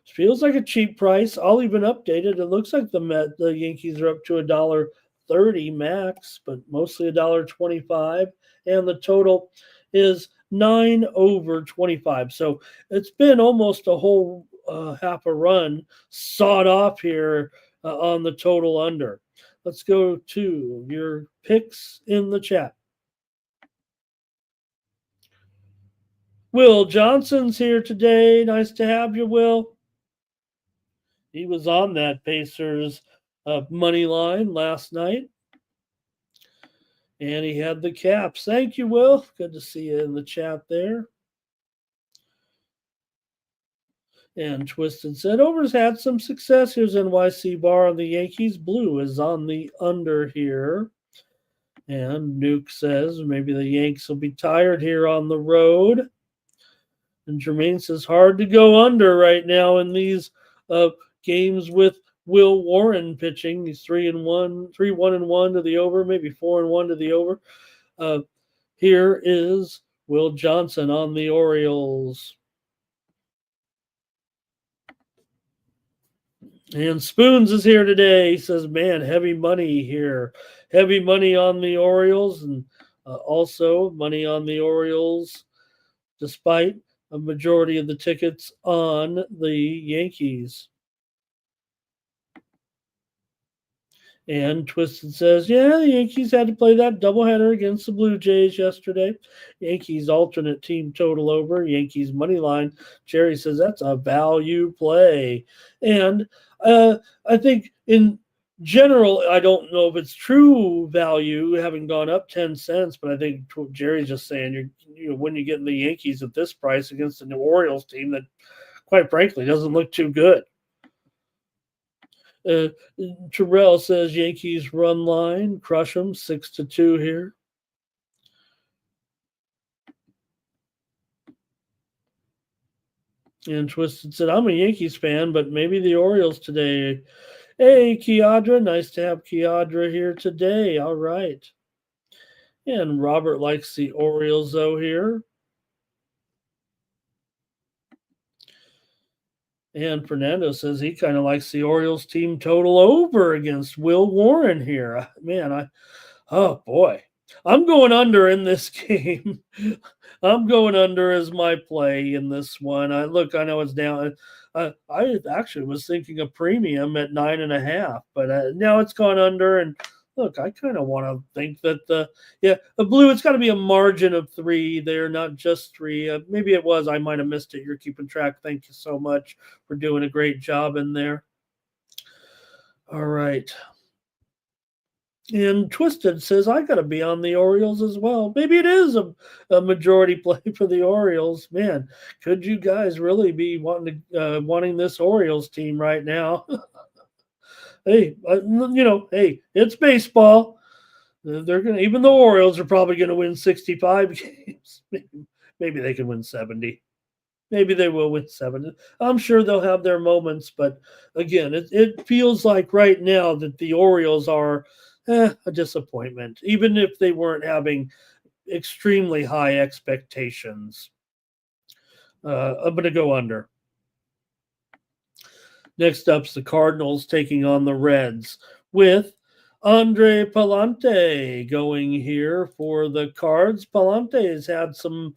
feels like a cheap price. I'll even update it. It looks like the Yankees are up to $1.30 max, but mostly $1.25, and the total is 9 over 25. So it's been almost a whole half a run sawed off here on the total under. Let's go to your picks in the chat. Will Johnson's here today. Nice to have you, Will. He was on that Pacers money line last night. And he had the Caps. Thank you, Will. Good to see you in the chat there. And Twisted said, Over's had some success. Here's NYC Bar on the Yankees. Blue is on the under here. And Nuke says, maybe the Yanks will be tired here on the road. And Jermaine says, hard to go under right now in these games with Will Warren pitching. He's 3-1 to the over, maybe 4-1 to the over. Here is Will Johnson on the Orioles. And Spoons is here today. He says, man, heavy money here. Heavy money on the Orioles, and also money on the Orioles despite a majority of the tickets on the Yankees. And Twisted says, yeah, the Yankees had to play that doubleheader against the Blue Jays yesterday. Yankees alternate team total over. Yankees money line. Jerry says that's a value play. And I think in general, I don't know if it's true value having gone up 10 cents, but I think Jerry's just saying when you get the Yankees at this price against the New Orioles team that, quite frankly, doesn't look too good. Terrell says Yankees run line, crush them 6-2 here. And Twisted said, I'm a Yankees fan, but maybe the Orioles today. Hey, Kiadra, nice to have Kiadra here today. All right. And Robert likes the Orioles, though, here. And Fernando says he kind of likes the Orioles team total over against Will Warren here. Man, oh boy. I'm going under in this game. I'm going under as my play in this one. I know it's down. I actually was thinking a premium at 9.5, but now it's gone under. And look, I kind of want to think that the Blue, it's got to be a margin of 3 there, not just 3. Maybe it was. I might have missed it. You're keeping track. Thank you so much for doing a great job in there. All right. And Twisted says, I got to be on the Orioles as well. Maybe it is a majority play for the Orioles. Man, could you guys really be wanting this Orioles team right now? Hey, hey, it's baseball. They're gonna, even the Orioles are probably going to win 65 games. Maybe they can win 70. Maybe they will win 70. I'm sure they'll have their moments, but again, it feels like right now that the Orioles are a disappointment, even if they weren't having extremely high expectations. I'm going to go under. Next up's the Cardinals taking on the Reds with Andre Palante going here for the Cards. Palante has had some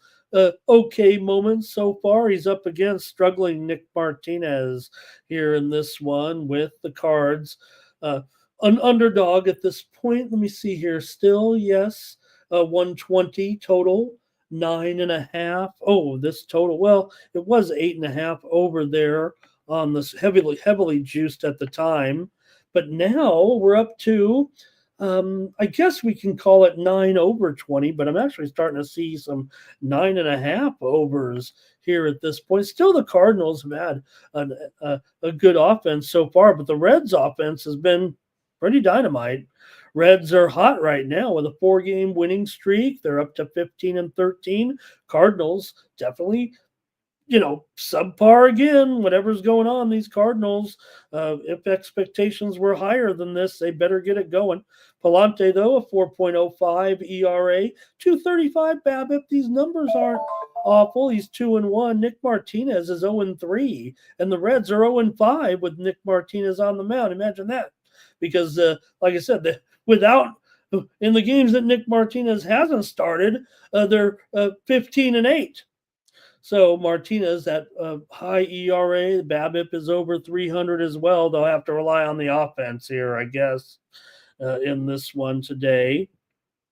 okay moments so far. He's up against struggling Nick Martinez here in this one with the Cards. An underdog at this point. Let me see here. Still, yes, 120 total, 9.5. Oh, this total. Well, it was 8.5 over there on this, heavily juiced at the time. But now we're up to, I guess we can call it 9 over 20, but I'm actually starting to see some 9.5 overs here at this point. Still, the Cardinals have had a good offense so far, but the Reds' offense has been pretty dynamite. Reds are hot right now with a 4-game winning streak. They're up to 15-13. Cardinals definitely, subpar again. Whatever's going on, these Cardinals, if expectations were higher than this, they better get it going. Palante, though, a 4.05 ERA, 235 BABIP. These numbers aren't awful. He's 2-1. Nick Martinez is 0-3, and the Reds are 0-5 with Nick Martinez on the mound. Imagine that, because like I said, without in the games that Nick Martinez hasn't started, they're 15-8. So Martinez, that high ERA, BABIP is over 300 as well. They'll have to rely on the offense here, I guess, in this one today.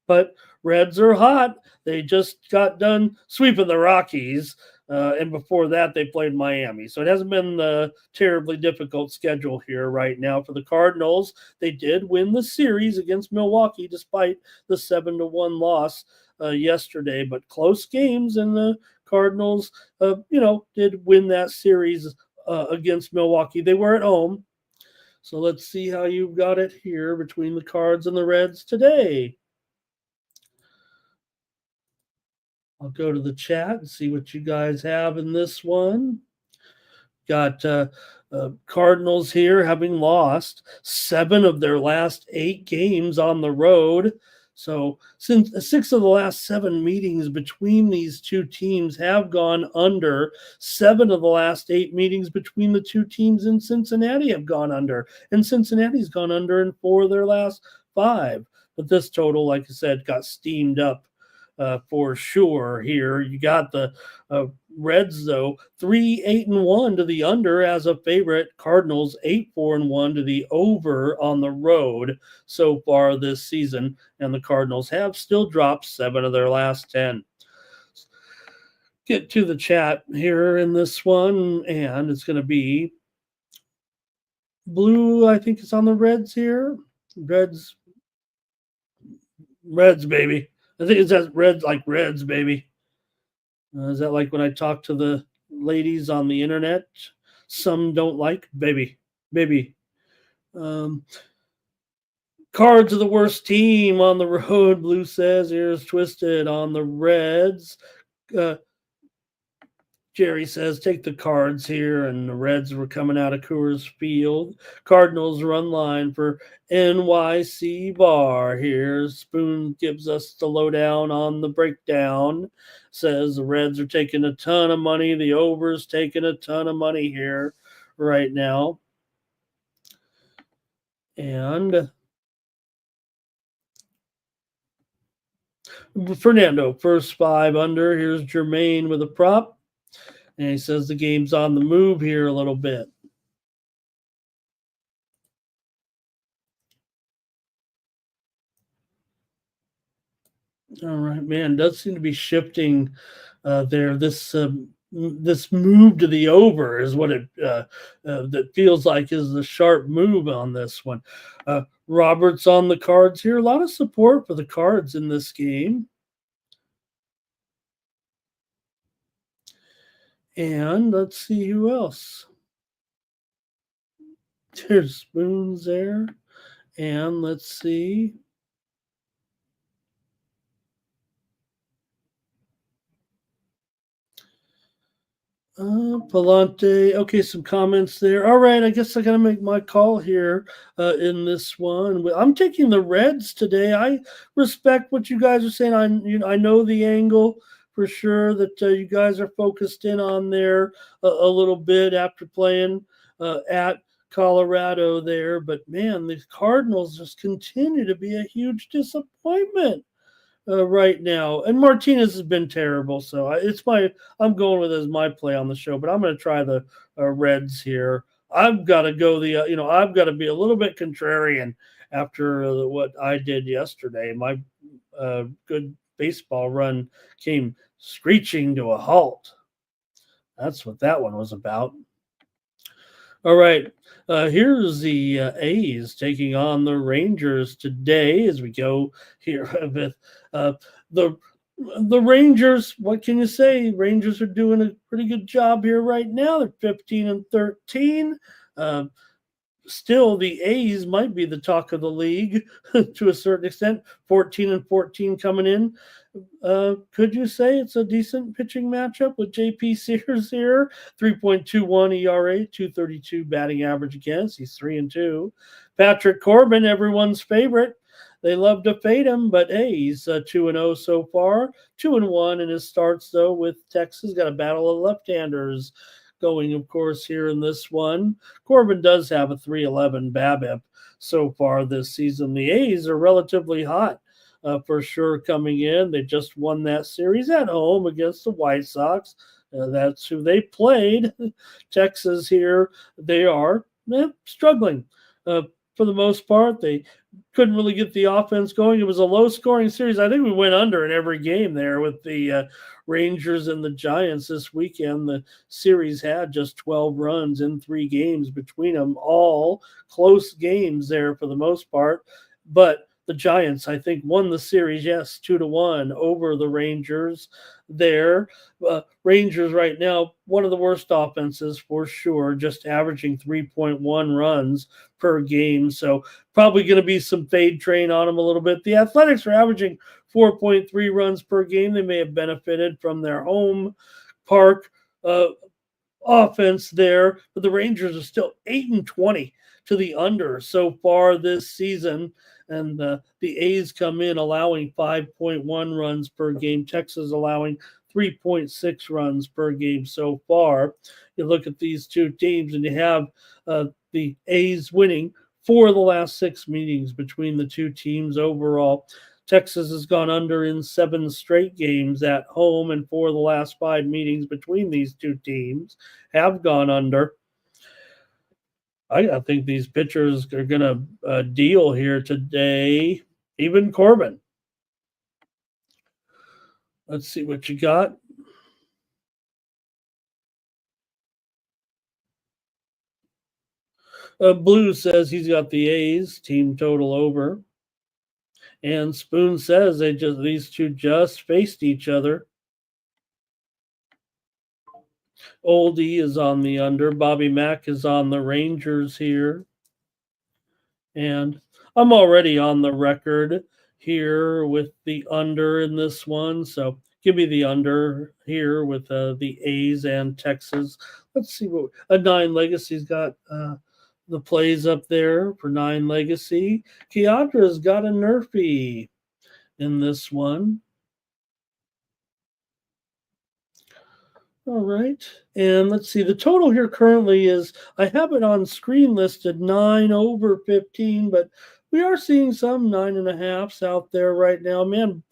But Reds are hot. They just got done sweeping the Rockies. And before that, they played Miami. So it hasn't been a terribly difficult schedule here right now for the Cardinals. They did win the series against Milwaukee despite the 7-1 loss yesterday. But close games, and the Cardinals, did win that series against Milwaukee. They were at home. So let's see how you've got it here between the Cards and the Reds today. I'll go to the chat and see what you guys have in this one. Got Cardinals here having lost 7 of their last 8 games on the road. So since 6 of the last 7 meetings between these two teams have gone under, 7 of the last 8 meetings between the two teams in Cincinnati have gone under, and Cincinnati's gone under in 4 of their last 5. But this total, like I said, got steamed up for sure here. You got the Reds, though, 3-8-1 to the under as a favorite. Cardinals 8-4-1 to the over on the road so far this season. And the Cardinals have still dropped 7 of their last 10. Get to the chat here in this one, and it's going to be blue. I think it's on the Reds here. Reds, baby. I think it says Reds, like Reds, baby. Is that like when I talk to the ladies on the internet? Some don't like baby. Cards are the worst team on the road. Blue says ears twisted on the Reds. Jerry says take the Cards here, and the Reds were coming out of Coors Field. Cardinals run line for NYC Bar here. Spoon gives us the lowdown on the breakdown. Says the Reds are taking a ton of money. The over's taking a ton of money here right now. And Fernando, first 5 under. Here's Jermaine with a prop. And he says the game's on the move here a little bit. All right, man. Does seem to be shifting there. This move to the over is what it that feels like is the sharp move on this one. Robert's on the Cards here. A lot of support for the Cards in this game. And let's see who else. There's Spoons there. And let's see. Palante. Okay, some comments there. All right, I guess I got to make my call here in this one. I'm taking the Reds today. I respect what you guys are saying. I know the angle for sure that you guys are focused in on there a little bit after playing at Colorado there. But man, the Cardinals just continue to be a huge disappointment right now. And Martinez has been terrible, so I'm going with it as my play on the show. But I'm going to try the Reds here. I've got to go I've got to be a little bit contrarian after what I did yesterday. My good baseball run came screeching to a halt. That's what that one was about. All right. Here's the A's taking on the Rangers today as we go here with uh, the the Rangers. What can you say? Rangers are doing a pretty good job here right now. They're 15-13. Uh, Still, the A's might be the talk of the league to a certain extent. 14-14 coming in. Could you say it's a decent pitching matchup with JP Sears here? 3.21 ERA, 232 batting average against. He's 3-2. Patrick Corbin, everyone's favorite. They love to fade him, but hey, he's 2-0 so far. 2-1 in his starts, though, with Texas. Got a battle of left-handers going, of course, here in this one. Corbin does have a 3.11 BABIP so far this season. The A's are relatively hot for sure coming in. They just won that series at home against the White Sox. That's who they played. Texas here, they are struggling. For the most part, they couldn't really get the offense going. It was a low-scoring series. I think we went under in every game there with the Rangers and the Giants this weekend. The series had just 12 runs in 3 games between them, all close games there for the most part. But the Giants, I think, won the series, yes, 2-1 over the Rangers there. Rangers right now, one of the worst offenses for sure, just averaging 3.1 runs per game. So probably going to be some fade train on them a little bit. The Athletics are averaging 4.3 runs per game. They may have benefited from their home park offense there, but the Rangers are still 8-20 to the under so far this season. And the A's come in allowing 5.1 runs per game. Texas allowing 3.6 runs per game so far. You look at these two teams, and you have the A's winning 4 of the last 6 meetings between the two teams overall. Texas has gone under in 7 straight games at home, and 4 of the last 5 meetings between these two teams have gone under. I think these pitchers are going to deal here today. Even Corbin. Let's see what you got. Blue says he's got the A's team total over. And Spoon says these two just faced each other. Oldie is on the under. Bobby Mack is on the Rangers here. And I'm already on the record here with the under in this one. So give me the under here with the A's and Texas. Let's see what Nine Legacy's got the plays up there for Nine Legacy. Keadra's got a Nerfy in this one. All right. And let's see. The total here currently is, I have it on screen listed 9 over 15, but we are seeing some 9.5s out there right now. Man,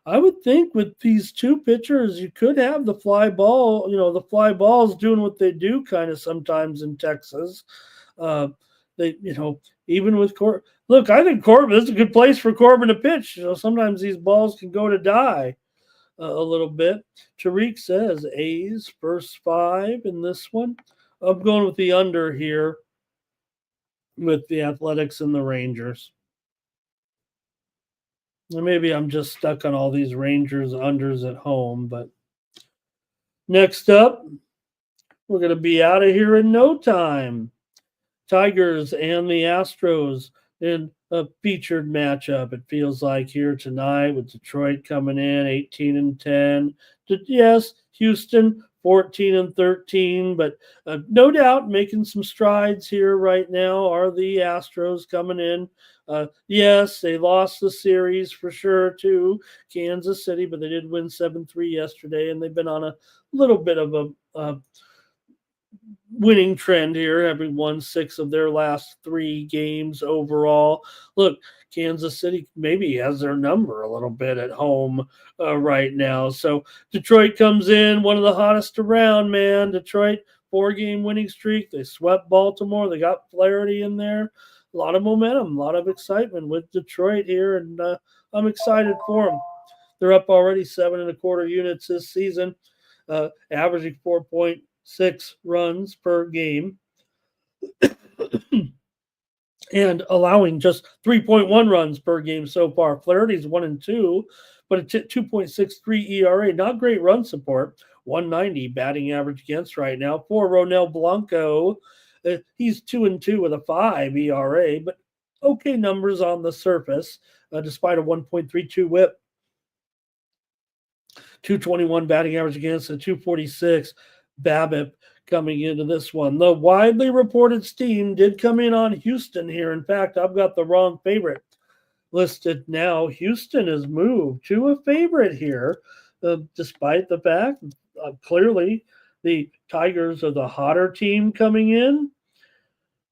I would think with these two pitchers, you could have the fly ball. The fly ball's doing what they do kind of sometimes in Texas. Even with Corbin. Look, I think Corbin, this is a good place for Corbin to pitch. Sometimes these balls can go to die a little bit. Tariq says A's first 5 in this one. I'm going with the under here with the Athletics and the Rangers. And maybe I'm just stuck on all these Rangers unders at home, but next up, we're going to be out of here in no time. Tigers and the Astros in a featured matchup, it feels like, here tonight, with Detroit coming in 18-10. Yes, Houston 14-13, but no doubt making some strides here right now are the Astros coming in. Yes, they lost the series for sure to Kansas City, but they did win 7-3 yesterday, and they've been on a little bit of a winning trend here, having won 6 of their last 3 games overall. Look, Kansas City maybe has their number a little bit at home right now. So Detroit comes in, one of the hottest around, man. Detroit, 4-game winning streak. They swept Baltimore. They got Flaherty in there. A lot of momentum, a lot of excitement with Detroit here, and I'm excited for them. They're up already 7.25 units this season, averaging 4.6 2.6 runs per game and allowing just 3.1 runs per game so far. Flaherty's 1-2, but a 2.63 ERA. Not great run support. 190 batting average against right now. For Ronel Blanco, he's 2-2 with a 5 ERA, but okay numbers on the surface, despite a 1.32 whip. 221 batting average against a 246 BABIP coming into this one. The widely reported steam did come in on Houston here. In fact, I've got the wrong favorite listed now. Houston has moved to a favorite here, despite the fact clearly the Tigers are the hotter team coming in.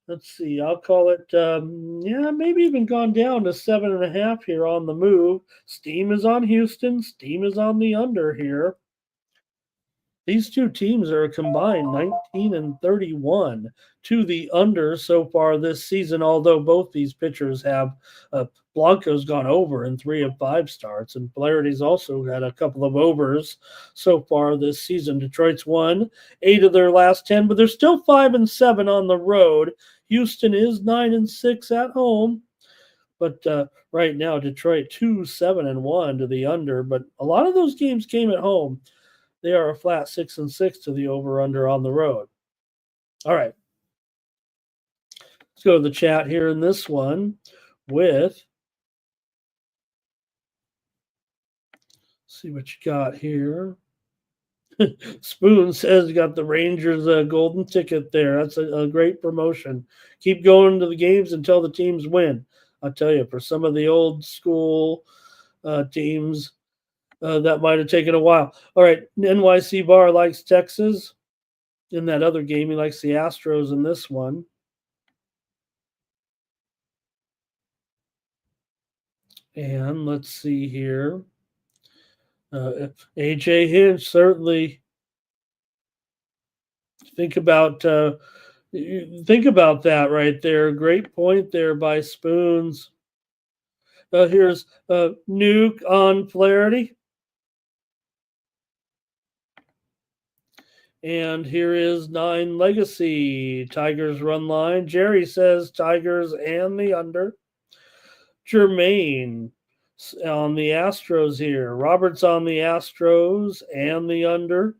Let's see, I'll call it, maybe even gone down to 7.5 here on the move. Steam is on Houston. Steam is on the under here. These two teams are combined 19-31 to the under so far this season, although both these pitchers have Blanco's gone over in 3 of 5 starts, and Flaherty's also had a couple of overs so far this season. Detroit's won 8 of their last 10, but they're still 5-7 on the road. Houston is 9-6 at home. But right now, Detroit 2-7-1 to the under, but a lot of those games came at home. They are a flat 6-6 to the over-under on the road. All right. Let's go to the chat here in this one with, see what you got here. Spoon says you got the Rangers golden ticket there. That's a great promotion. Keep going to the games until the teams win. I'll tell you, for some of the old school teams, that might have taken a while. All right, NYC Bar likes Texas. In that other game, he likes the Astros in this one. And let's see here. AJ Hinch, certainly. Think about that right there. Great point there by Spoons. Here's Nuke on Flaherty. And here is 9 Legacy. Tigers run line. Jerry says Tigers and the under. Jermaine on the Astros here. Robert's on the Astros and the under.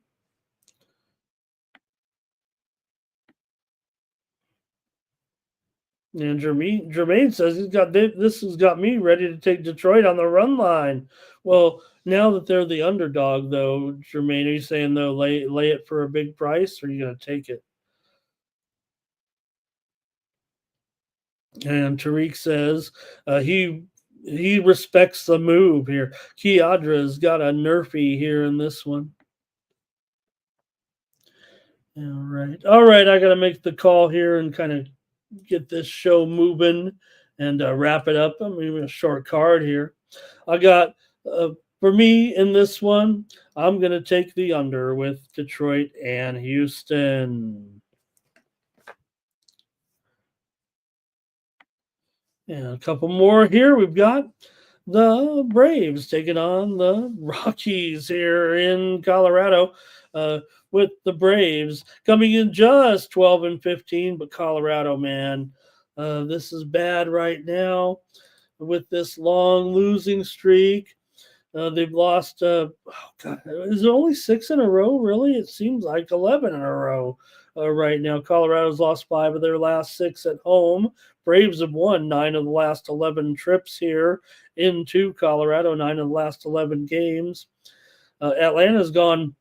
And Jermaine says this has got me ready to take Detroit on the run line. Well, now that they're the underdog, though, Jermaine, are you saying though lay it for a big price, or are you going to take it? And Tariq says he respects the move here. Kiadra's got a nerfy here in this one. All right. I got to make the call here and kind of get this show moving and wrap it up. I'm even a short card here. I got for me in this one, I'm going to take the under with Detroit and Houston. And a couple more here. We've got the Braves taking on the Rockies here in Colorado. With the Braves coming in just 12-15, but Colorado, man, this is bad right now with this long losing streak. They've lost, is it only 6 in a row? Really? It seems like 11 in a row right now. Colorado's lost 5 of their last 6 at home. Braves have won 9 of the last 11 trips here into Colorado, 9 of the last 11 games. Atlanta's gone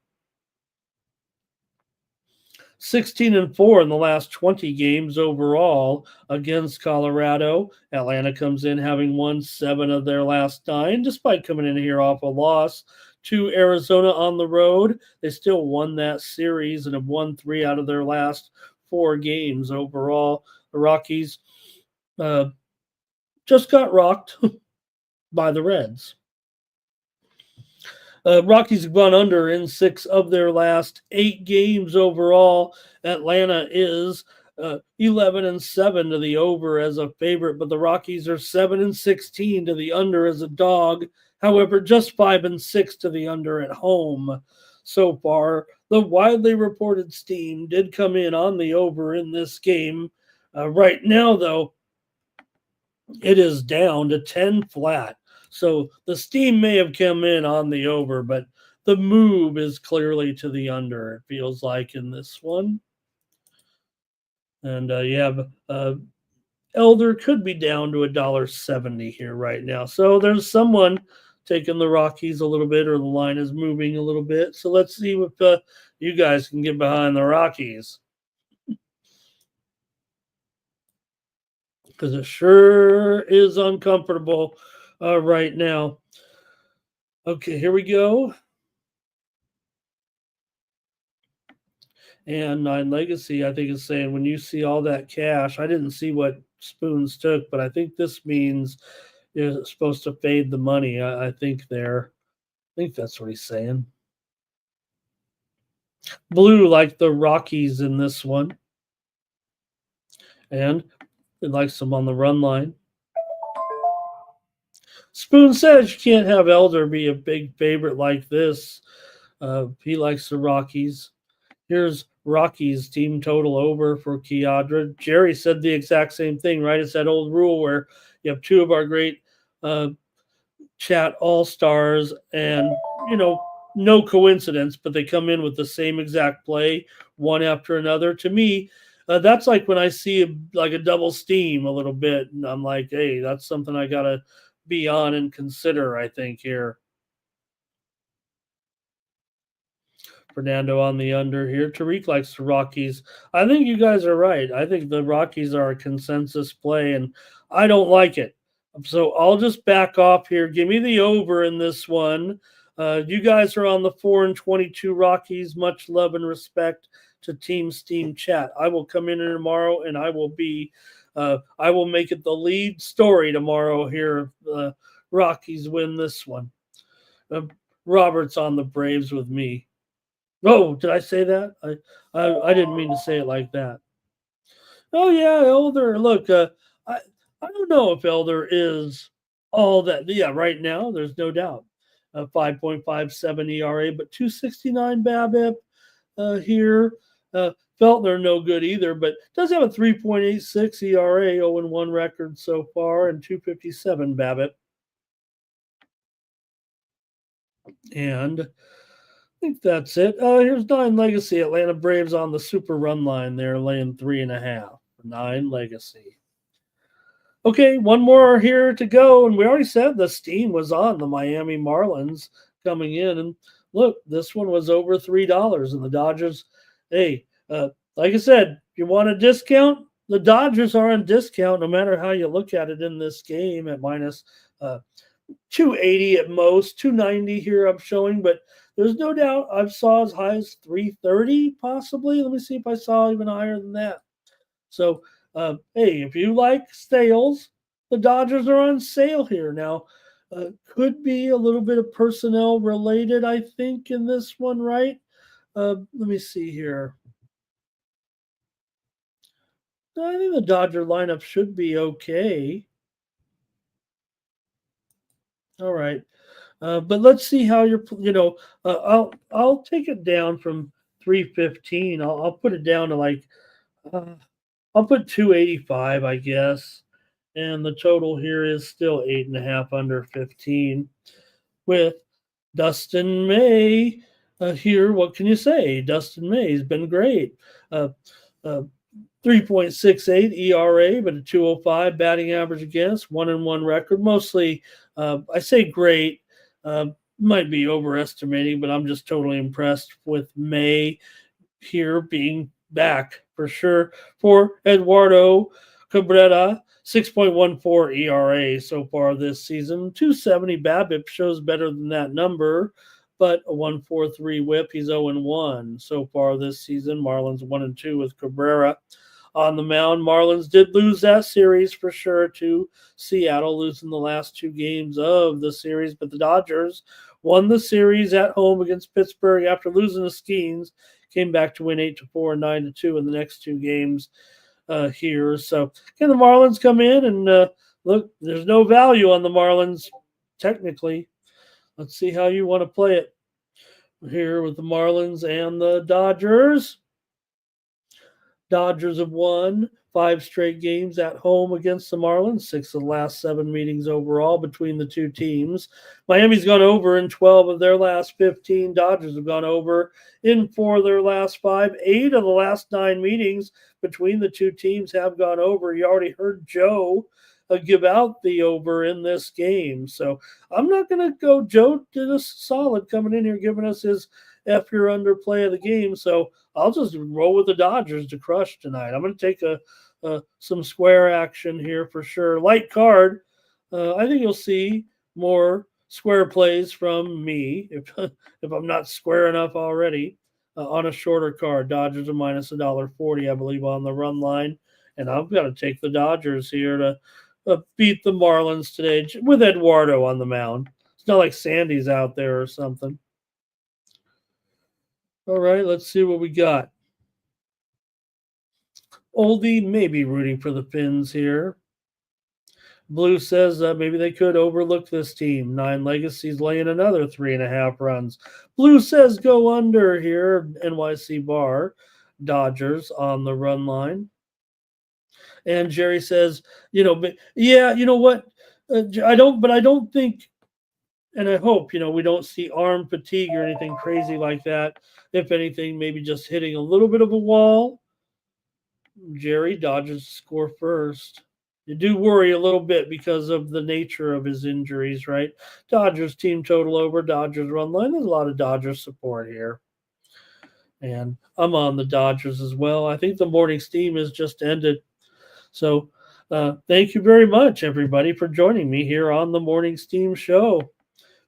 16-4 in the last 20 games overall against Colorado. Atlanta comes in having won 7 of their last 9, despite coming in here off a loss to Arizona on the road. They still won that series and have won 3 out of their last 4 games overall. The Rockies just got rocked by the Reds. Rockies have gone under in 6 of their last 8 games overall. Atlanta is 11-7 to the over as a favorite, but the Rockies are 7-16 to the under as a dog. However, just 5-6 to the under at home so far. the widely reported steam did come in on the over in this game. Right now, though, it is down to 10 flat. So the steam may have come in on the over, but the move is clearly to the under, it feels like in this one. And you have Elder could be down to $1.70 here right now. So there's someone taking the Rockies a little bit, or the line is moving a little bit. So let's see if you guys can get behind the Rockies, because it sure is uncomfortable right now. Okay, here we go. And Nine Legacy, I think, is saying when you see all that cash, I didn't see what Spoons took, but I think this means you're supposed to fade the money. I think there. I think that's what he's saying. Blue like the Rockies in this one. And it likes them on the run line. Spoon says you can't have Elder be a big favorite like this. He likes the Rockies. Here's Rockies team total over for Kiadra. Jerry said the exact same thing, right? It's that old rule where you have two of our great chat all-stars, and no coincidence, but they come in with the same exact play one after another. To me, that's like when I see like a double steam a little bit, and I'm like, hey, that's something I gotta be on and consider, I think, here. Fernando on the under here. Tariq likes the Rockies. I think you guys are right. I think the Rockies are a consensus play, and I don't like it. So I'll just back off here. Give me the over in this one. You guys are on the 4-22 Rockies. Much love and respect to Team Steam Chat. I will come in tomorrow, and I will make it the lead story tomorrow here. Rockies win this one. Robert's on the Braves with me. Oh, did I say that? I didn't mean to say it like that. Oh yeah, Elder. Look, I don't know if Elder is all that. Yeah, right now there's no doubt. 5.57 ERA, but 269 BABIP here. Feltner no good either, but does have a 3.86 ERA, 0-1 record so far, and 257 BABIP. And I think that's it. Here's Nine Legacy. Atlanta Braves on the super run line there, laying 3.5. Nine Legacy. Okay, one more here to go. And we already said the steam was on the Miami Marlins coming in. And look, this one was over $3. And the Dodgers, hey, like I said, if you want a discount, the Dodgers are on discount no matter how you look at it in this game at minus 280 at most, 290 here I'm showing, but there's no doubt I've saw as high as 330 possibly. Let me see if I saw even higher than that. So, hey, if you like sales, the Dodgers are on sale here now. Could be a little bit of personnel related, I think, in this one, right? Let me see here. I think the Dodger lineup should be okay. All right. But let's see how I'll take it down from 315. I'll put it down to like I'll put 285, I guess. And the total here is still 8.5 under 15 with Dustin May here. What can you say? Dustin May has been great. 3.68 ERA, but a 205 batting average against, 1-1 record. Mostly, I say great. Might be overestimating, but I'm just totally impressed with May here being back for sure. For Eduardo Cabrera, 6.14 ERA so far this season. 270 BABIP shows better than that number, but a 1.43 whip. He's 0-1 so far this season. Marlins 1-2 with Cabrera on the mound. Marlins did lose that series for sure to Seattle, losing the last two games of the series, but the Dodgers won the series at home against Pittsburgh after losing the Skeens, came back to win 8-4 and 9-2 in the next two games here. So can the Marlins come in and look, there's no value on the Marlins technically. Let's see how you want to play it. here with the Marlins and the Dodgers. Dodgers have won 5 straight games at home against the Marlins, 6 of the last 7 meetings overall between the two teams. Miami's gone over in 12 of their last 15. Dodgers have gone over in 4 of their last 5. 8 of the last 9 meetings between the two teams have gone over. You already heard Joe give out the over in this game. So I'm not going to go. Joe did us solid coming in here, giving us his F your under play of the game. So I'll just roll with the Dodgers to crush tonight. I'm going to take some square action here for sure. Light card. I think you'll see more square plays from me if I'm not square enough already on a shorter card. Dodgers are minus $1.40, I believe, on the run line, and I've got to take the Dodgers here to beat the Marlins today with Eduardo on the mound. It's not like Sandy's out there or something. All right, let's see what we got. Oldie may be rooting for the Finns here. Blue says maybe they could overlook this team. 9 Legacies laying another 3.5 runs. Blue says go under here. NYC Bar. Dodgers on the run line. And Jerry says, yeah, you know what? I don't think, and I hope, we don't see arm fatigue or anything crazy like that. If anything, maybe just hitting a little bit of a wall. Jerry, Dodgers score first. You do worry a little bit because of the nature of his injuries, right? Dodgers team total over, Dodgers run line. There's a lot of Dodgers support here. And I'm on the Dodgers as well. I think the morning steam has just ended. So thank you very much, everybody, for joining me here on the Morning Steam Show.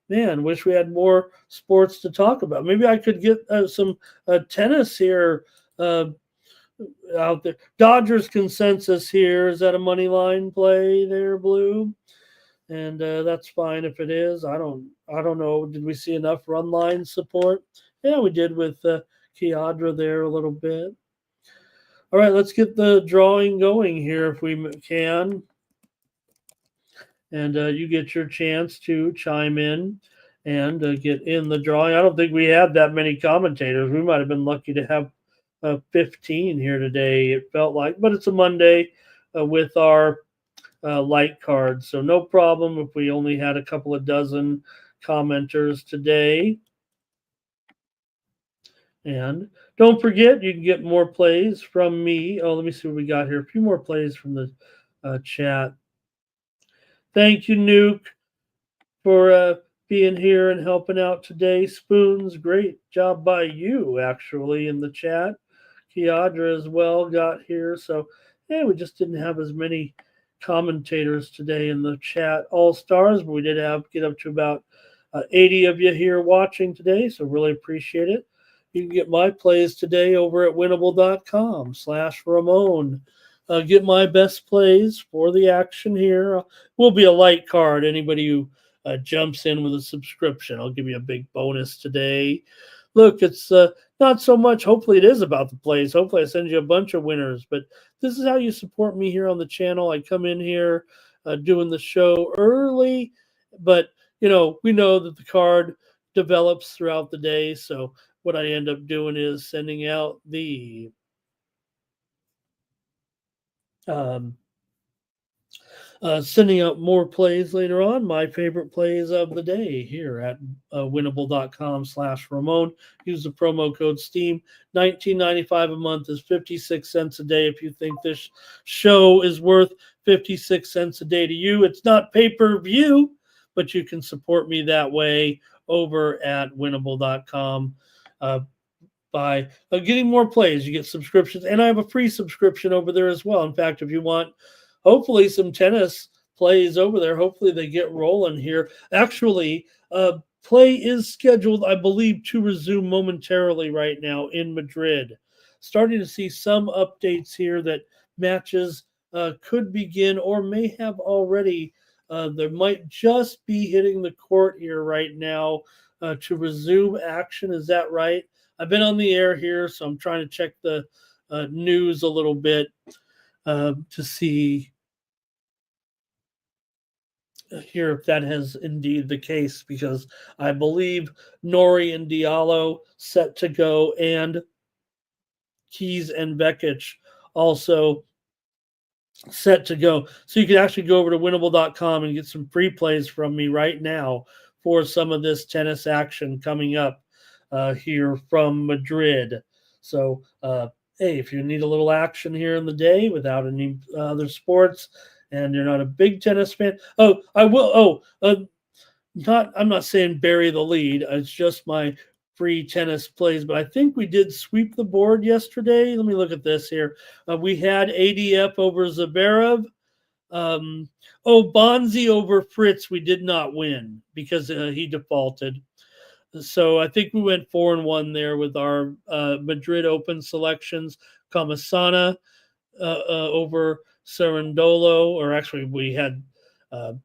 Man, wish we had more sports to talk about. Maybe I could get some tennis here out there. Dodgers consensus here. Is that a money line play there, Blue? And that's fine if it is. I don't know. Did we see enough run line support? Yeah, we did with Kiadra there a little bit. All right, let's get the drawing going here if we can. And you get your chance to chime in and get in the drawing. I don't think we had that many commentators. We might have been lucky to have 15 here today, it felt like. But it's a Monday with our light cards. So no problem if we only had a couple of dozen commenters today. And don't forget, you can get more plays from me. Oh, let me see what we got here. A few more plays from the chat. Thank you, Nuke, for being here and helping out today. Spoons, great job by you, actually, in the chat. Kiadra as well got here. So, yeah, we just didn't have as many commentators today in the chat. All stars, but we did get up to about 80 of you here watching today. So, really appreciate it. You can get my plays today over at winnable.com/Ramon. Get my best plays for the action here. Will be a light card. Anybody who jumps in with a subscription, I'll give you a big bonus today. Look, it's not so much. Hopefully, it is about the plays. Hopefully, I send you a bunch of winners. But this is how you support me here on the channel. I come in here doing the show early, but we know that the card develops throughout the day. So what I end up doing is sending out the sending out more plays later on. My favorite plays of the day here at winnable.com/Ramon. Use the promo code STEAM. $19.95 a month is 56 cents a day. If you think this show is worth 56 cents a day to you, it's not pay-per-view, but you can support me that way over at winnable.com. By getting more plays, you get subscriptions, and I have a free subscription over there as well. In fact, if you want hopefully some tennis plays over there, hopefully they get rolling here. Actually, play is scheduled, I believe, to resume momentarily right now in Madrid. Starting to see some updates here that matches could begin or may have already. There might just be hitting the court here right now to resume action. Is that right? I've been on the air here, so I'm trying to check the news a little bit to see here if that is indeed the case, because I believe Nori and Diallo set to go, and Keys and Vekic also set to go. So you can actually go over to winnable.com and get some free plays from me right now for some of this tennis action coming up here from Madrid. So, hey, if you need a little action here in the day without any other sports and you're not a big tennis fan, I'm not saying bury the lead. It's just my free tennis plays, but I think we did sweep the board yesterday. Let me look at this here. We had ADF over Zverev. Bonzi over Fritz. We did not win because he defaulted. So I think we went 4-1 there with our Madrid Open selections. Kamasana over Cerundolo, or actually we had JM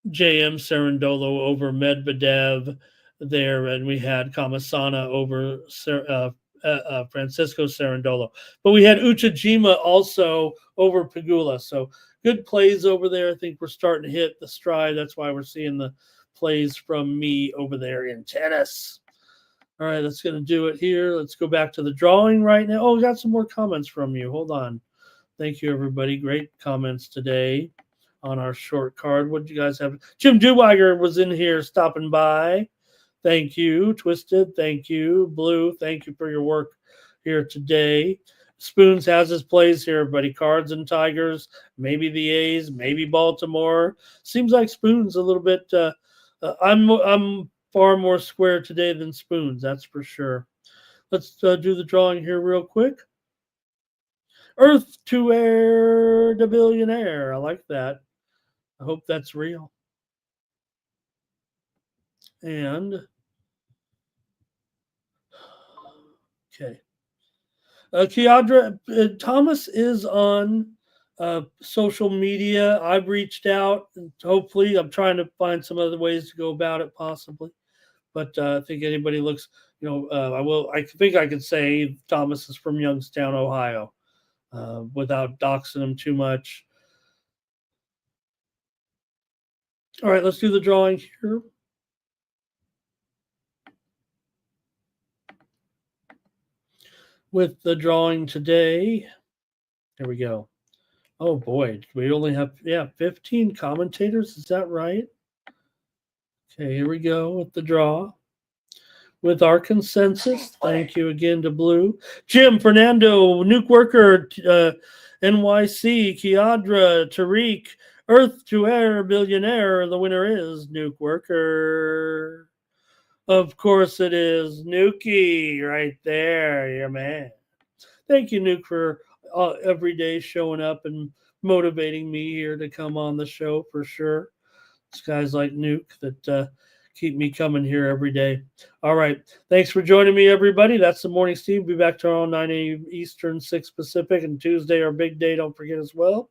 Cerundolo over Medvedev there, and we had Kamasana over Francisco Cerundolo. But we had Uchijima also over Pegula. So good plays over there. I think we're starting to hit the stride. That's why we're seeing the plays from me over there in tennis. All right, that's going to do it here. Let's go back to the drawing right now. Oh, we got some more comments from you. Hold on. Thank you, everybody. Great comments today on our short card. What did you guys have? Jim Duweiger was in here stopping by. Thank you. Twisted, thank you. Blue, thank you for your work here today. Spoons has his plays here, everybody. Cards and Tigers, maybe the A's, maybe Baltimore. Seems like Spoons a little bit. I'm far more square today than Spoons, that's for sure. Let's do the drawing here real quick. Earth to Air the Billionaire. I like that. I hope that's real. And okay. Kiadra, Thomas is on social media. I've reached out, and hopefully I'm trying to find some other ways to go about it possibly. But I think anybody looks, I think I could say Thomas is from Youngstown, Ohio, without doxing him too much. All right, let's do the drawing here. With the drawing today, there we go. Oh boy, we only have 15 commentators. Is that right? Okay, here we go with the draw. With our consensus, thank you again to Blue. Jim, Fernando, Nuke Worker, NYC, Kiadra, Tariq, Earth to Air Billionaire. The winner is Nuke Worker. Of course it is Nuki right there, your man. Thank you, Nuke, for every day showing up and motivating me here to come on the show for sure. It's guys like Nuke that keep me coming here every day. All right. Thanks for joining me, everybody. That's the morning, Steve. Be back tomorrow, 9 a.m. Eastern, 6 Pacific, and Tuesday, our big day. Don't forget as well.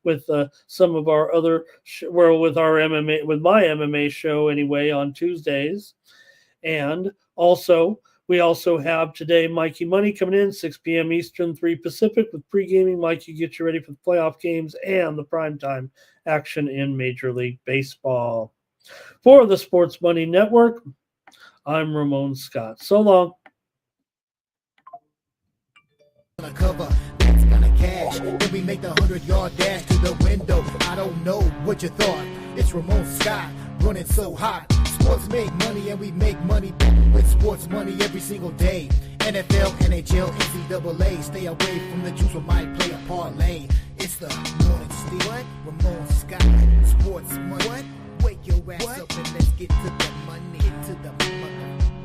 With some of our other, with my MMA show anyway on Tuesdays. And also, we also have today Mikey Money coming in 6 p.m. Eastern, 3 Pacific with pre-gaming. Mikey get you ready for the playoff games and the primetime action in Major League Baseball. For the Sports Money Network, I'm Ramon Scott. So long. Cover, that's gonna cash. Then we make the 100-yard dash to the window. I don't know what you thought. It's Ramon Scott running so hot. Sports make money and we make money with sports money every single day. NFL, NHL, NCAA. Stay away from the juice, we might play a parlay. It's the morning steal. What? Ramon Scott. Sports money. What? Wake your ass up and let's get to the money. Get to the mother.